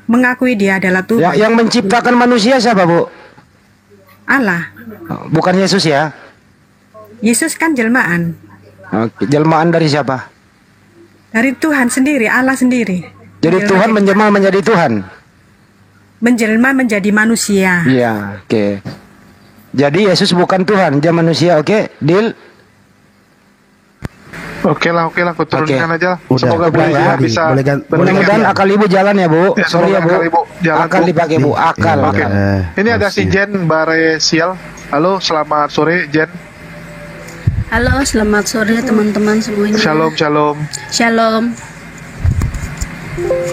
mengakui dia adalah Tuhan. Yang menciptakan manusia siapa, Bu? Allah. Bukan Yesus ya? Yesus kan jelmaan. Oke, jelmaan dari siapa? Dari Tuhan sendiri, Allah sendiri. Jadi Tuhan menjelma menjadi Tuhan. Menjelma menjadi manusia. Iya, oke. Jadi Yesus bukan Tuhan, dia manusia, oke? Deal? Oke lah, aku turunkan aja. Udah, Semoga Bu Lydia bisa. Mudah-mudahan akal ibu jalan ya, Bu. Ya, Sorry ya, Bu. akal Ibu jalan, Akal Bu. dipakai, Bu. Akal. Oke. Ini ada si Jen Baresial. Halo, selamat sore Jen. Halo, selamat sore teman-teman semuanya. Shalom. Shalom.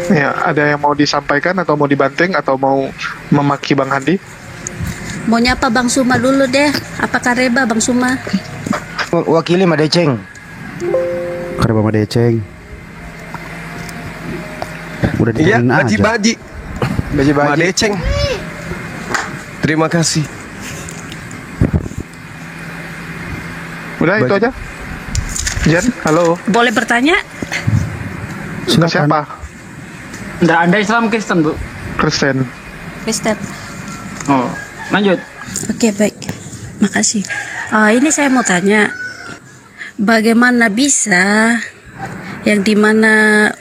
Ya, ada yang mau disampaikan atau mau dibanting atau mau memaki Bang Handi? Mau nyapa Bang Suma dulu deh. Apa kareba Bang Suma? Wakili Madeceng. Karena Mama Deceng. Udah Iya, dibilangin aja. baji-baji. Madeceng. Terima kasih. Udah itu aja. Jen, halo. Boleh bertanya? Siapa? Nggak ada Islam Kristen, Bu. Kristen. Kristen. Oh, lanjut. Oke, baik. Makasih. Ini saya mau tanya, bagaimana bisa yang dimana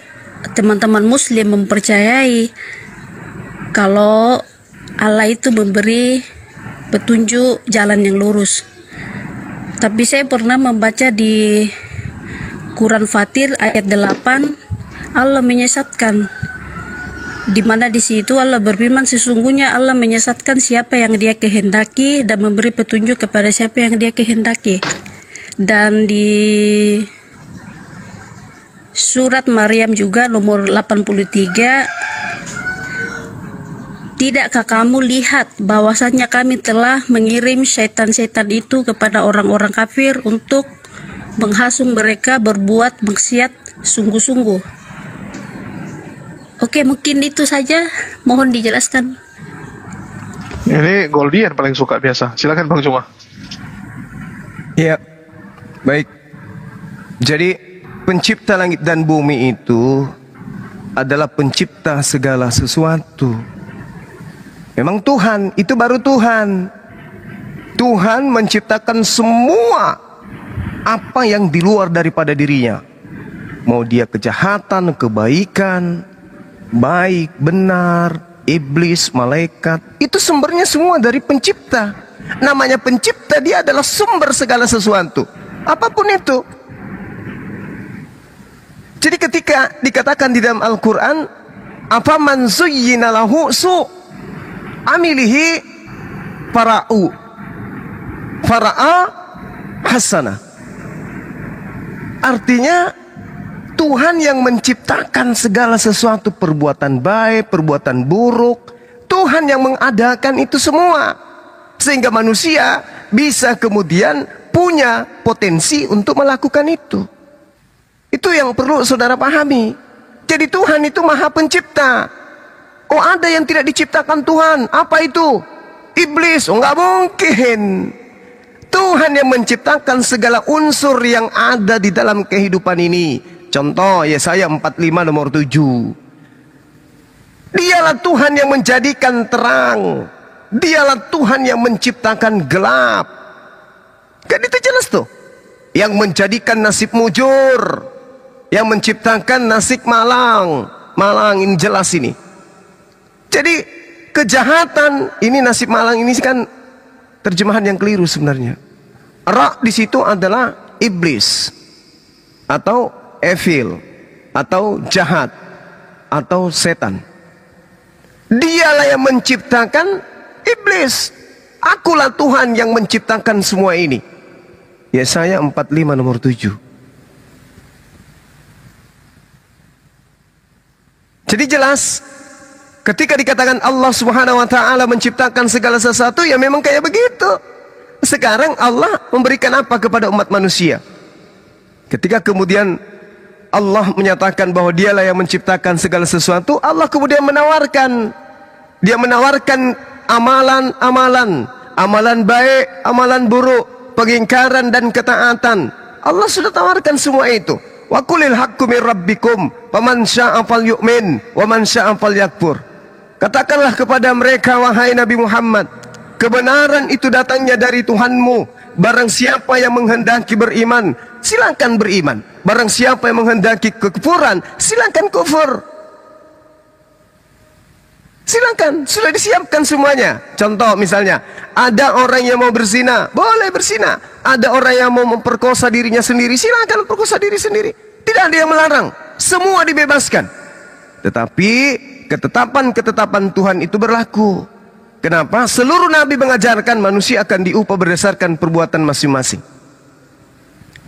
teman-teman Muslim mempercayai kalau Allah itu memberi petunjuk jalan yang lurus. Tapi saya pernah membaca di Quran Fatir ayat 8, Allah menyesatkan. Di mana di situ Allah berfirman, sesungguhnya Allah menyesatkan siapa yang Dia kehendaki dan memberi petunjuk kepada siapa yang Dia kehendaki. Dan di surat Maryam juga nomor 83, tidakkah kamu lihat bahwasanya kami telah mengirim syaitan-syaitan itu kepada orang-orang kafir untuk menghasung mereka berbuat maksiat sungguh-sungguh. Oke, mungkin itu saja. Mohon dijelaskan. Ini Goldie yang paling suka biasa. Silakan Bang Cuma. Iya, baik. Jadi pencipta langit dan bumi itu adalah pencipta segala sesuatu. Memang Tuhan, itu baru Tuhan. Tuhan menciptakan semua apa yang di luar daripada dirinya. Mau dia kejahatan, kebaikan, baik, benar, iblis, malaikat, itu sumbernya semua dari pencipta. Namanya pencipta, dia adalah sumber segala sesuatu, apapun itu. Jadi ketika dikatakan di dalam Al-Quran, afaman zuyyina lahu su amilihi fara'a hasana. Artinya Tuhan yang menciptakan segala sesuatu, perbuatan baik, perbuatan buruk. Tuhan yang mengadakan itu semua, sehingga manusia bisa kemudian punya potensi untuk melakukan itu. Itu yang perlu saudara pahami. Jadi Tuhan itu maha pencipta. Oh, ada yang tidak diciptakan Tuhan. Apa itu? Iblis. Oh, nggak mungkin. Tuhan yang menciptakan segala unsur yang ada di dalam kehidupan ini. Contoh Yesaya 45 nomor 7. Dialah Tuhan yang menjadikan terang. Dialah Tuhan yang menciptakan gelap. Kan itu jelas tuh. Yang menjadikan nasib mujur, yang menciptakan nasib malang. Malang ini jelas ini. Jadi kejahatan ini, nasib malang ini kan terjemahan yang keliru sebenarnya. Ra di situ adalah iblis atau evil atau jahat atau setan. Dialah yang menciptakan iblis. Akulah Tuhan yang menciptakan semua ini. Yesaya 45 nomor 7. Jadi jelas ketika dikatakan Allah Subhanahu wa taala menciptakan segala sesuatu, ya memang kayak begitu. Sekarang Allah memberikan apa kepada umat manusia? Ketika kemudian Allah menyatakan bahwa dialah yang menciptakan segala sesuatu, Allah kemudian menawarkan. Dia menawarkan amalan-amalan, amalan baik, amalan buruk, pengingkaran dan ketaatan. Allah sudah tawarkan semua itu. Wa qulil haqqu mir rabbikum, faman syaa'a falyu'min, wa man syaa'a falyakfur. Katakanlah kepada mereka, wahai Nabi Muhammad, kebenaran itu datangnya dari Tuhanmu. Barang siapa yang menghendaki beriman, silakan beriman. Barang siapa yang menghendaki kekufuran, silakan kufur. Silakan, sudah disiapkan semuanya. Contoh misalnya, ada orang yang mau berzina, boleh berzina. Ada orang yang mau memperkosa dirinya sendiri, silakan perkosa diri sendiri. Tidak ada yang melarang, semua dibebaskan. Tetapi ketetapan-ketetapan Tuhan itu berlaku. Kenapa? Seluruh nabi mengajarkan manusia akan diupah berdasarkan perbuatan masing-masing.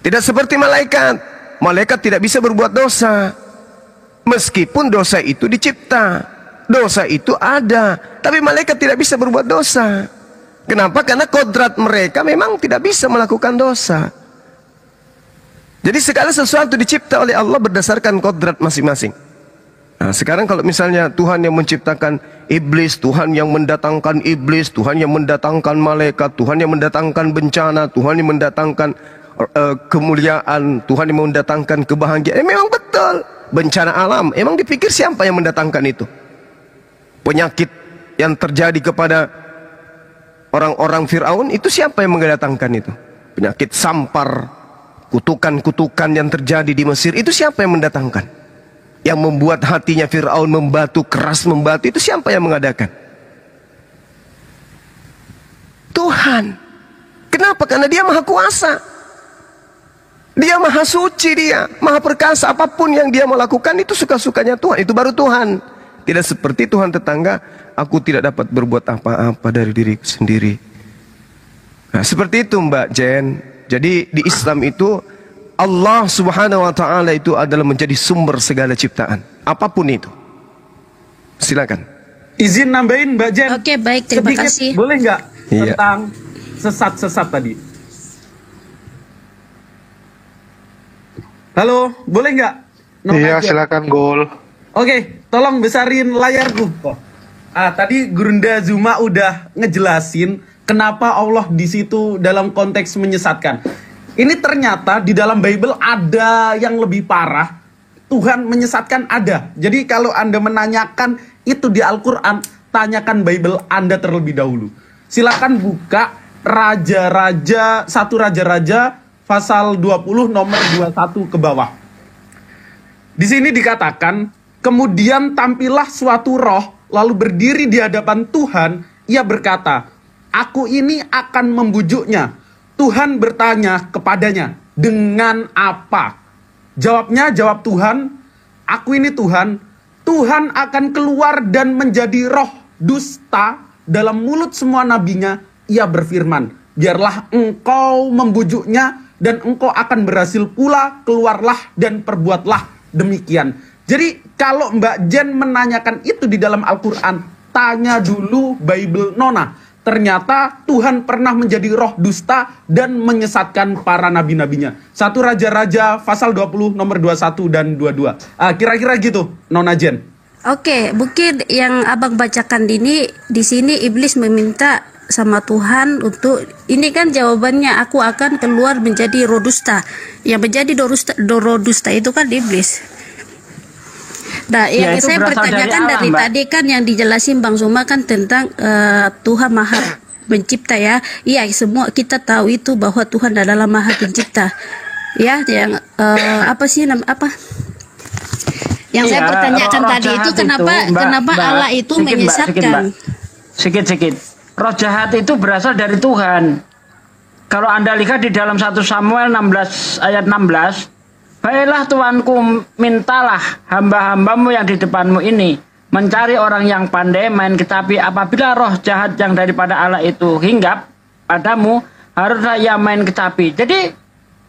Tidak seperti malaikat. Malaikat tidak bisa berbuat dosa. Meskipun dosa itu dicipta. Dosa itu ada. Tapi malaikat tidak bisa berbuat dosa. Kenapa? Karena kodrat mereka memang tidak bisa melakukan dosa. Jadi segala sesuatu dicipta oleh Allah berdasarkan kodrat masing-masing. Nah, sekarang kalau misalnya Tuhan yang menciptakan iblis, Tuhan yang mendatangkan iblis, Tuhan yang mendatangkan malaikat, Tuhan yang mendatangkan bencana, Tuhan yang mendatangkan kemuliaan, Tuhan yang mendatangkan kebahagiaan, memang betul. Bencana alam, emang dipikir siapa yang mendatangkan itu? Penyakit yang terjadi kepada orang-orang Fir'aun, itu siapa yang mendatangkan itu? Penyakit sampar, kutukan-kutukan yang terjadi di Mesir, itu siapa yang mendatangkan? Yang membuat hatinya Fir'aun membatu, keras membatu, itu siapa yang mengadakan? Tuhan. Kenapa? Karena dia maha kuasa. Dia maha suci, dia maha perkasa. Apapun yang dia mau lakukan itu suka-sukanya Tuhan. Itu baru Tuhan. Tidak seperti Tuhan tetangga, aku tidak dapat berbuat apa-apa dari diriku sendiri. Nah, seperti itu Mbak Jen. Jadi di Islam itu Allah Subhanahu wa ta'ala itu adalah menjadi sumber segala ciptaan. Apapun itu. Silakan. Izin nambahin Mbak Jen. Oke, baik, terima sedikit, kasih. Boleh nggak Iya. tentang sesat-sesat tadi? Halo, boleh nggak? Iya, silakan Gol. Oke, tolong besarin layarku. Tadi Gurunda Zuma udah ngejelasin kenapa Allah di situ dalam konteks menyesatkan. Ini ternyata di dalam Bible ada yang lebih parah. Tuhan menyesatkan ada. Jadi kalau Anda menanyakan itu di Al-Quran, tanyakan Bible Anda terlebih dahulu. Silakan buka Raja-Raja, 1 Raja-Raja pasal 20 nomor 21 ke bawah. Di sini dikatakan, kemudian tampillah suatu roh lalu berdiri di hadapan Tuhan. Ia berkata, aku ini akan membujuknya. Tuhan bertanya kepadanya, dengan apa? Jawab Tuhan, aku ini Tuhan. Tuhan akan keluar dan menjadi roh dusta dalam mulut semua nabinya. Ia berfirman, biarlah engkau membujuknya dan engkau akan berhasil pula, keluarlah dan perbuatlah demikian. Jadi kalau Mbak Jen menanyakan itu di dalam Al-Quran, tanya dulu Bible Nona. Ternyata Tuhan pernah menjadi roh dusta dan menyesatkan para nabi-nabinya. 1 Raja-Raja pasal 20 nomor 21 dan 22. Kira-kira gitu, Nona Jen. Oke, mungkin yang abang bacakan di sini iblis meminta sama Tuhan untuk ini kan jawabannya, aku akan keluar menjadi roh dusta. Yang menjadi roh dusta itu kan iblis. Nah, yang saya pertanyakan dari tadi kan yang dijelasin Bang Zuma kan tentang Tuhan Maha Pencipta ya. Iya, semua kita tahu itu bahwa Tuhan adalah Maha Pencipta. Ya, yang apa sih apa? Yang saya pertanyakan tadi itu kenapa Allah itu menyesatkan? Sikit. Roh jahat itu berasal dari Tuhan. Kalau Anda lihat di dalam 1 Samuel 16 ayat 16, baiklah Tuanku, mintalah hamba-hambamu yang di depanmu ini mencari orang yang pandai main ketapi. Apabila roh jahat yang daripada Allah itu hinggap padamu, haruslah ia main ketapi. Jadi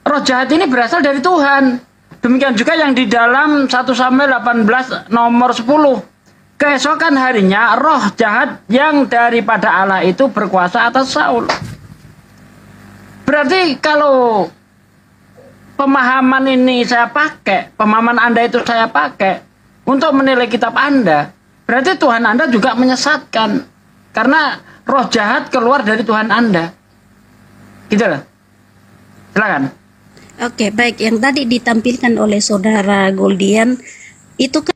roh jahat ini berasal dari Tuhan. Demikian juga yang di dalam 1 Samuel 18 nomor 10. Keesokan harinya roh jahat yang daripada Allah itu berkuasa atas Saul. Berarti kalau pemahaman ini saya pakai, pemahaman Anda itu saya pakai untuk menilai kitab Anda, berarti Tuhan Anda juga menyesatkan. Karena roh jahat keluar dari Tuhan Anda. Gitu loh. Silakan. Oke, baik. Yang tadi ditampilkan oleh saudara Goldian itu kan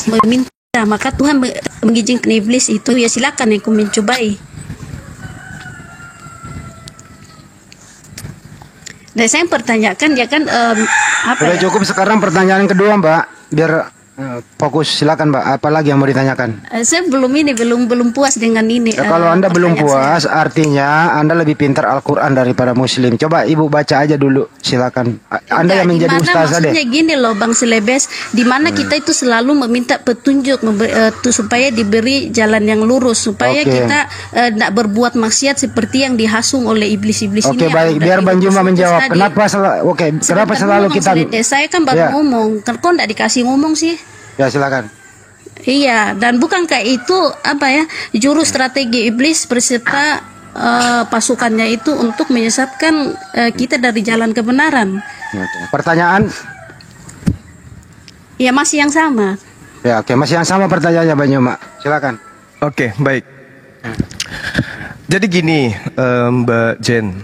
meminta maka Tuhan mengizinkan iblis itu, ya silakan yang mencobai. Dan saya pertanyakan ya kan apa Sudah ya? cukup sekarang pertanyaan kedua Mbak, biar fokus. Silakan Mbak, apa lagi yang mau ditanyakan? Saya belum puas dengan ini. Ya, kalau Anda belum pertanyaan puas, artinya Anda lebih pintar Al-Quran daripada Muslim. Coba Ibu baca aja dulu, silakan. Anda yang menjadi ustazah deh. Maksudnya gini loh Bang Silebes, di mana kita itu selalu meminta petunjuk supaya diberi jalan yang lurus, supaya kita tidak berbuat maksiat seperti yang dihasung oleh iblis-iblis ini. Oke, baik, biar Bang Juma menjawab. Kenapa selalu kita? Saya kan baru ngomong, kok tidak dikasih ngomong sih? Ya silakan. Iya, dan bukankah itu apa ya, juru strategi iblis beserta pasukannya itu untuk menyesatkan kita dari jalan kebenaran? Pertanyaan? Ya masih yang sama. Ya oke, masih yang sama pertanyaannya Bang Juma. Silakan. Oke, baik. Jadi gini, Mbak Jen,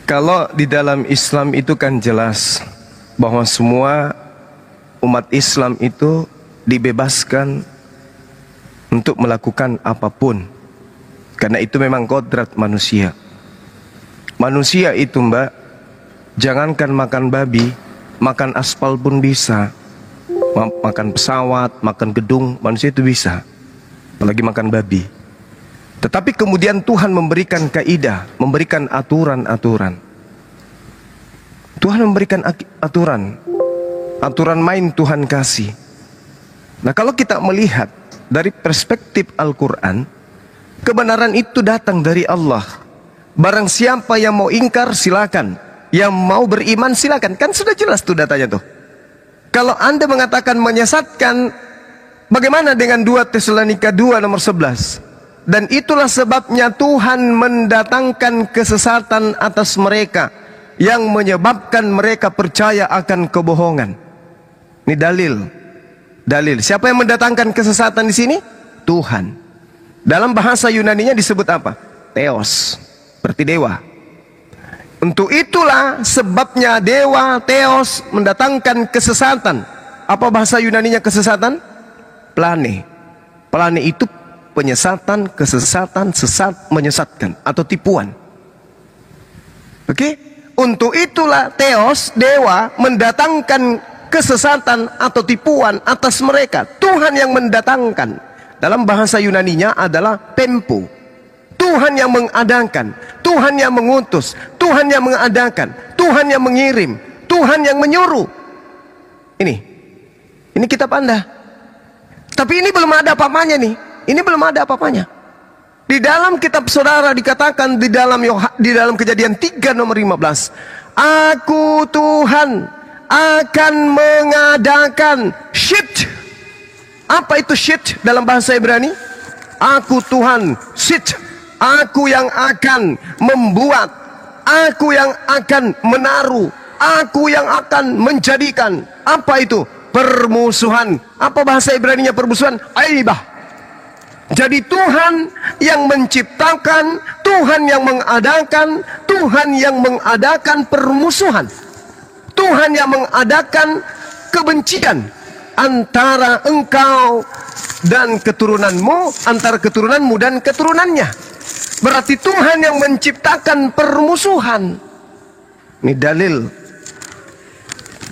kalau di dalam Islam itu kan jelas bahwa semua umat Islam itu dibebaskan untuk melakukan apapun, karena itu memang kodrat manusia. Manusia itu Mbak, jangankan makan babi, makan aspal pun bisa, makan pesawat, makan gedung, manusia itu bisa, apalagi makan babi. Tetapi kemudian Tuhan memberikan kaidah, memberikan aturan-aturan. Tuhan memberikan aturan main Tuhan kasih. Nah, kalau kita melihat dari perspektif Al-Quran, kebenaran itu datang dari Allah. Barang siapa yang mau ingkar silakan, yang mau beriman silakan. Kan sudah jelas tuh datanya tuh. Kalau Anda mengatakan menyesatkan, bagaimana dengan 2 Tesalonika 2 nomor 11? Dan itulah sebabnya Tuhan mendatangkan kesesatan atas mereka, yang menyebabkan mereka percaya akan kebohongan. Ini dalil. Siapa yang mendatangkan kesesatan di sini? Tuhan. Dalam bahasa Yunaninya disebut apa? Theos, berarti dewa. Untuk itulah sebabnya dewa Theos mendatangkan kesesatan. Apa bahasa Yunaninya kesesatan? Plane. Plane itu penyesatan, kesesatan, sesat, menyesatkan atau tipuan. Oke? Untuk itulah Theos, dewa, mendatangkan kesesatan atau tipuan atas mereka. Tuhan yang mendatangkan. Dalam bahasa Yunaninya adalah tempo. Tuhan yang mengadakan, Tuhan yang mengutus, Tuhan yang mengadakan, Tuhan yang mengirim, Tuhan yang menyuruh. Ini kitab Anda. Tapi ini belum ada apa-apanya nih. Ini belum ada apa-apanya. Di dalam kitab saudara dikatakan di dalam Kejadian 3 nomor 15, Aku Tuhan akan mengadakan syit. Apa itu syit dalam bahasa Ibrani? Aku Tuhan, syit. Aku yang akan membuat, aku yang akan menaruh, aku yang akan menjadikan. Apa itu? Permusuhan. Apa bahasa Ibraninya permusuhan? Aibah. Jadi Tuhan yang menciptakan, Tuhan yang mengadakan, Tuhan yang mengadakan permusuhan. Tuhan yang mengadakan kebencian antara engkau dan keturunanmu, antara keturunanmu dan keturunannya. Berarti Tuhan yang menciptakan permusuhan. Ini dalil.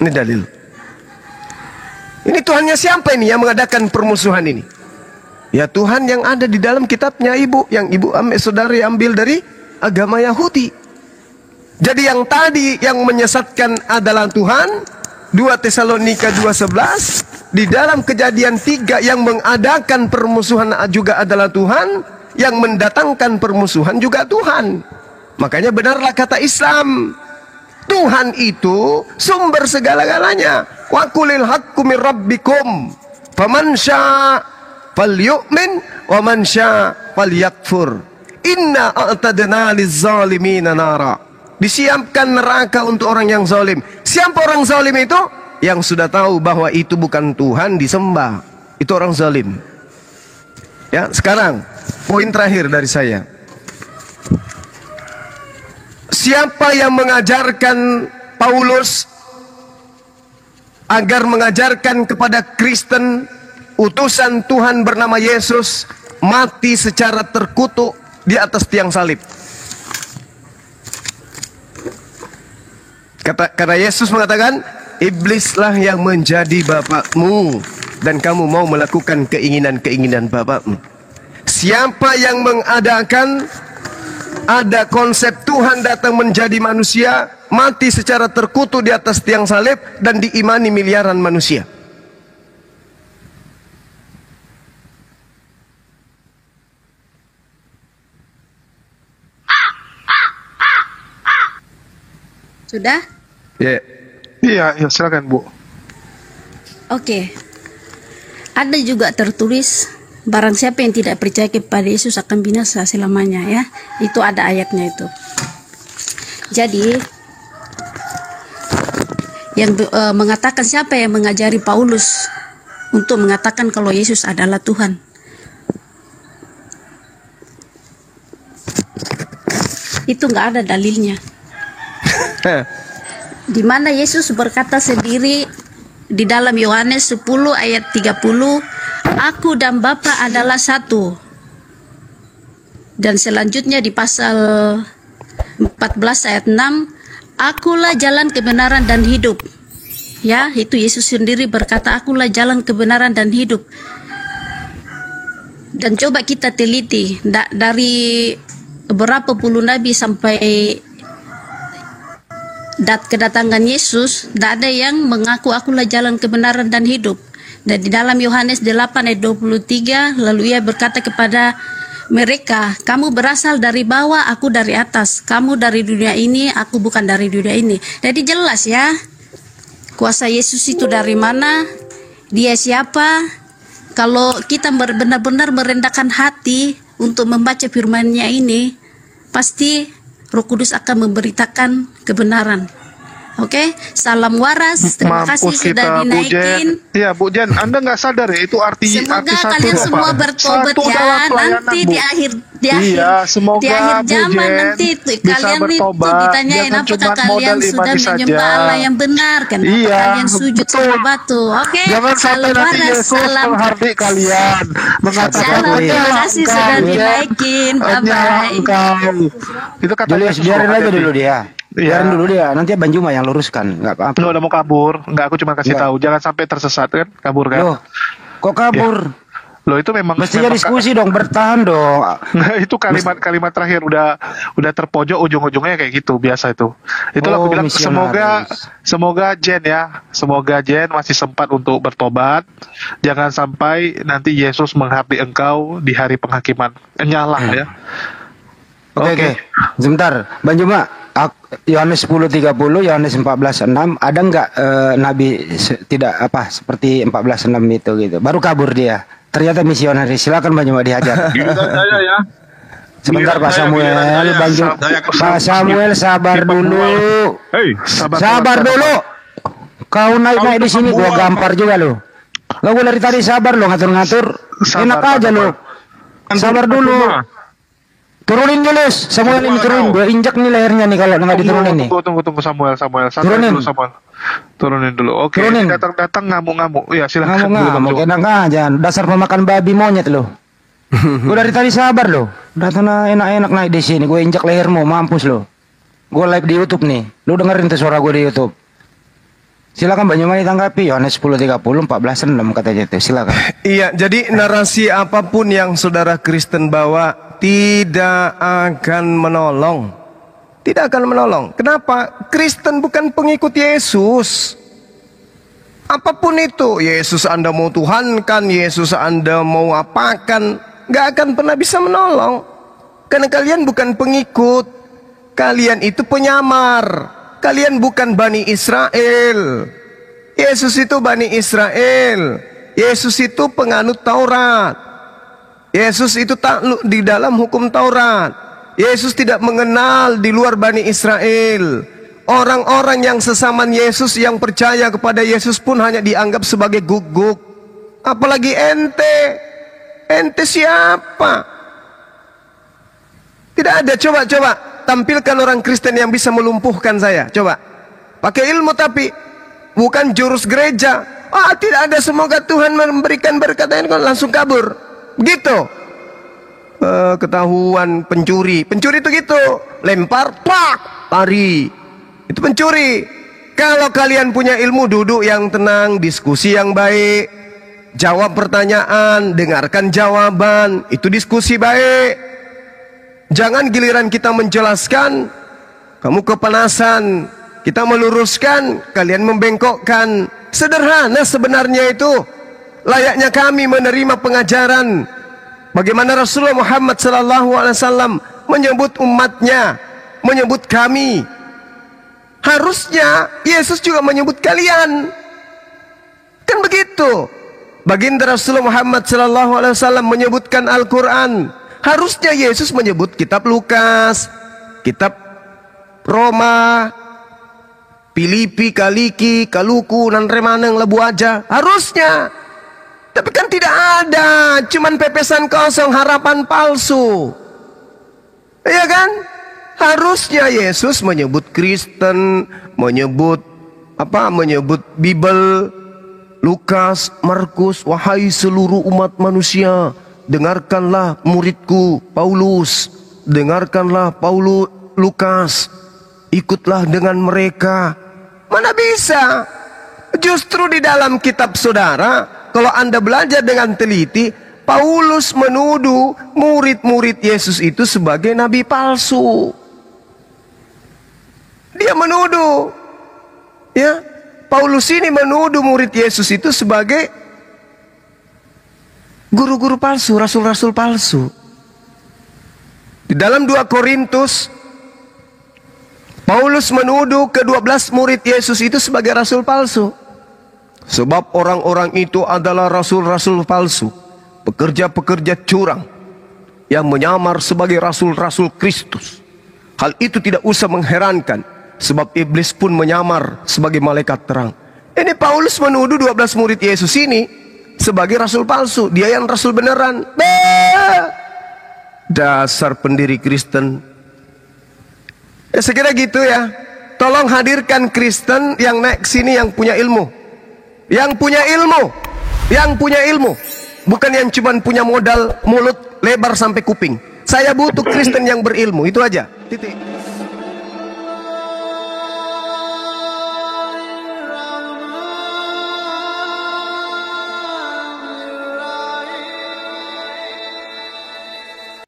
Ini dalil. Ini Tuhannya siapa ini yang mengadakan permusuhan ini? Ya Tuhan yang ada di dalam kitabnya Ibu, yang Ibu saudari ambil dari agama Yahudi. Jadi yang tadi yang menyesatkan adalah Tuhan. 2 Tesalonika 2:11. Di dalam Kejadian 3 yang mengadakan permusuhan juga adalah Tuhan. Yang mendatangkan permusuhan juga Tuhan. Makanya benarlah kata Islam, Tuhan itu sumber segala-galanya. Wa qulil haqqu mir rabbikum faman syaa falyu'min wa man syaa falyakfur. Inna a'tadna liz-zalimina nara. Disiapkan neraka untuk orang yang zalim. Siapa orang zalim itu? Yang sudah tahu bahwa itu bukan Tuhan disembah. Itu orang zalim. Ya, sekarang poin terakhir dari saya. Siapa yang mengajarkan Paulus agar mengajarkan kepada Kristen utusan Tuhan bernama Yesus mati secara terkutuk di atas tiang salib. Karena Yesus mengatakan, iblislah yang menjadi bapakmu dan kamu mau melakukan keinginan-keinginan bapakmu. Siapa yang mengadakan ada konsep Tuhan datang menjadi manusia, mati secara terkutuk di atas tiang salib dan diimani miliaran manusia. Sudah? Iya, silakan Bu. Oke. Ada juga tertulis, barang siapa yang tidak percaya kepada Yesus akan binasa selamanya, ya. Itu ada ayatnya itu. Jadi yang mengatakan, siapa yang mengajari Paulus untuk mengatakan kalau Yesus adalah Tuhan? Itu nggak ada dalilnya. Di mana Yesus berkata sendiri di dalam Yohanes 10 ayat 30, aku dan Bapa adalah satu. Dan selanjutnya di pasal 14 ayat 6, akulah jalan kebenaran dan hidup. Ya, itu Yesus sendiri berkata, akulah jalan kebenaran dan hidup. Dan coba kita teliti dari berapa puluh nabi sampai kedatangan Yesus, tidak ada yang mengaku akulah jalan kebenaran dan hidup. Dan di dalam Yohanes 8 ayat 23, lalu ia berkata kepada mereka, kamu berasal dari bawah, aku dari atas. Kamu dari dunia ini, aku bukan dari dunia ini. Jadi jelas ya, kuasa Yesus itu dari mana, dia siapa. Kalau kita benar-benar merendahkan hati untuk membaca firman-Nya ini, pasti Roh Kudus akan memberitakan kebenaran. Oke, salam waras. Terima kasih sudah dinaikin. Iya, Bu Jen, Anda nggak sadar ya itu arti Semoga satu kalian apa? semua bertobat Satu ya. dalam pelayanan, Nanti Bu. di akhir zaman Bu Jen nanti bisa kalian itu bertobat. ditanyain Jangan apakah cuma kalian modal sudah imani menyembah saja. Allah yang benar, kenapa Iya, kalian sujud sama batu. Oke, Jangan sampai salam nanti waras, Yesus salam. menghardik kalian, mengatakan Salam, terima kasih sudah dinaikin. Bye-bye. Itu kata Julius, Yesus biarin loh, aja hati-hati. dulu dia. Iya. Biarin dulu dia, nanti Bang Juma yang luruskan, nggak apa-apa. Lo udah mau kabur? Enggak, aku cuma kasih Enggak. tahu. Jangan sampai tersesat kan, kabur kan? Loh, kok kabur? Lo itu memang Mestinya memang- diskusi dong, bertahan dong. Nah, itu kalimat terakhir udah terpojok, ujung-ujungnya kayak gitu biasa itu. Itulah Oh, aku bilang misionaris. semoga Jen ya, semoga Jen masih sempat untuk bertobat. Jangan sampai nanti Yesus menghardik engkau di hari penghakiman. Nyalah ya. Oke. Sebentar, Bang Juma. Yohanes 10:30, Yohanes 14:6, ada nggak Nabi tidak apa seperti 14:6 itu gitu. Baru kabur dia. Ternyata misionaris. Silakan Bang Juma dihajar. saya ya. Sebentar Pak Samuel, Bang Juma. Pak Samuel sabar dulu. Hei, Sabar dulu. Kau naik di sini gua gampar juga lo. Lo gua dari tadi sabar lo ngatur-ngatur. Enak aja lo. Sabar dulu. Turunin Julius, Samuel ini turunin. Gua injak nih lehernya nih kalau nggak diturunin nih. Tunggu Samuel. Santai Turunin. dulu Samuel. Turunin dulu. Oke, Turunin. datang ngamuk-ngamuk. Ya, silakan. Ngamuk enak aja. Dasar pemakan babi monyet lo. Gue dari tadi sabar lo. Datang enak-enak naik di sini. Gue injak lehermu, mampus lo. Gue live di YouTube nih. Lu dengerin tuh suara gue di YouTube. Silakan Bang Juma ditanggapi. Yohanes 10:30, 14:6 katanya itu. Silakan. Iya, jadi narasi apapun yang saudara Kristen bawa tidak akan menolong. Tidak akan menolong. Kenapa? Kristen bukan pengikut Yesus. Apapun itu, Yesus Anda mau tuhankan, Yesus Anda mau apakan, gak akan pernah bisa menolong. Karena kalian bukan pengikut. Kalian itu penyamar. Kalian bukan Bani Israel. Yesus itu Bani Israel. Yesus itu penganut Taurat. Yesus itu takluk di dalam hukum Taurat. Yesus tidak mengenal di luar Bani Israel. Orang-orang yang sesaman Yesus yang percaya kepada Yesus pun hanya dianggap sebagai guguk. Apalagi ente. Ente siapa? Tidak ada. Coba tampilkan orang Kristen yang bisa melumpuhkan saya. Coba. Pakai ilmu tapi bukan jurus gereja, Tidak ada, semoga Tuhan memberikan berkat, langsung kabur. Begitu. Ketahuan pencuri itu gitu, lempar, pak, lari. Itu pencuri. Kalau kalian punya ilmu, duduk yang tenang, diskusi yang baik, jawab pertanyaan, dengarkan jawaban, itu diskusi baik. Jangan giliran kita menjelaskan, kamu kepanasan, kita meluruskan, kalian membengkokkan. Sederhana sebenarnya itu. Layaknya kami menerima pengajaran bagaimana Rasulullah Muhammad SAW menyebut umatnya, menyebut kami. Harusnya Yesus juga menyebut kalian. Kan begitu. Baginda Rasulullah Muhammad SAW menyebutkan Al-Quran. Harusnya Yesus menyebut kitab Lukas, kitab Roma, Filipi, Kaliki, Kaluku, dan Remaneng, Lebu Aja. Harusnya. Tapi kan tidak ada, cuman pepesan kosong, harapan palsu. Iya kan? Harusnya Yesus menyebut Kristen, menyebut Bible, Lukas, Markus, wahai seluruh umat manusia, dengarkanlah muridku Paulus, dengarkanlah Lukas, ikutlah dengan mereka. Mana bisa? Justru di dalam kitab saudara, kalau Anda belajar dengan teliti, Paulus menuduh murid-murid Yesus itu sebagai nabi palsu. Dia menuduh, ya, Paulus ini menuduh murid Yesus itu sebagai guru-guru palsu, rasul-rasul palsu. Di dalam 2 Korintus, Paulus menuduh ke-12 murid Yesus itu sebagai rasul palsu. Sebab orang-orang itu adalah rasul-rasul palsu, pekerja-pekerja curang yang menyamar sebagai rasul-rasul Kristus. Hal itu tidak usah mengherankan, sebab iblis pun menyamar sebagai malaikat terang. Ini Paulus menuduh 12 murid Yesus ini sebagai rasul palsu. Dia yang rasul beneran. Dasar pendiri Kristen. Ya sekira gitu ya. Tolong hadirkan Kristen yang naik sini yang punya ilmu. Yang punya ilmu. Yang punya ilmu. Bukan yang cuma punya modal mulut lebar sampai kuping. Saya butuh Kristen yang berilmu. Itu aja. Titik.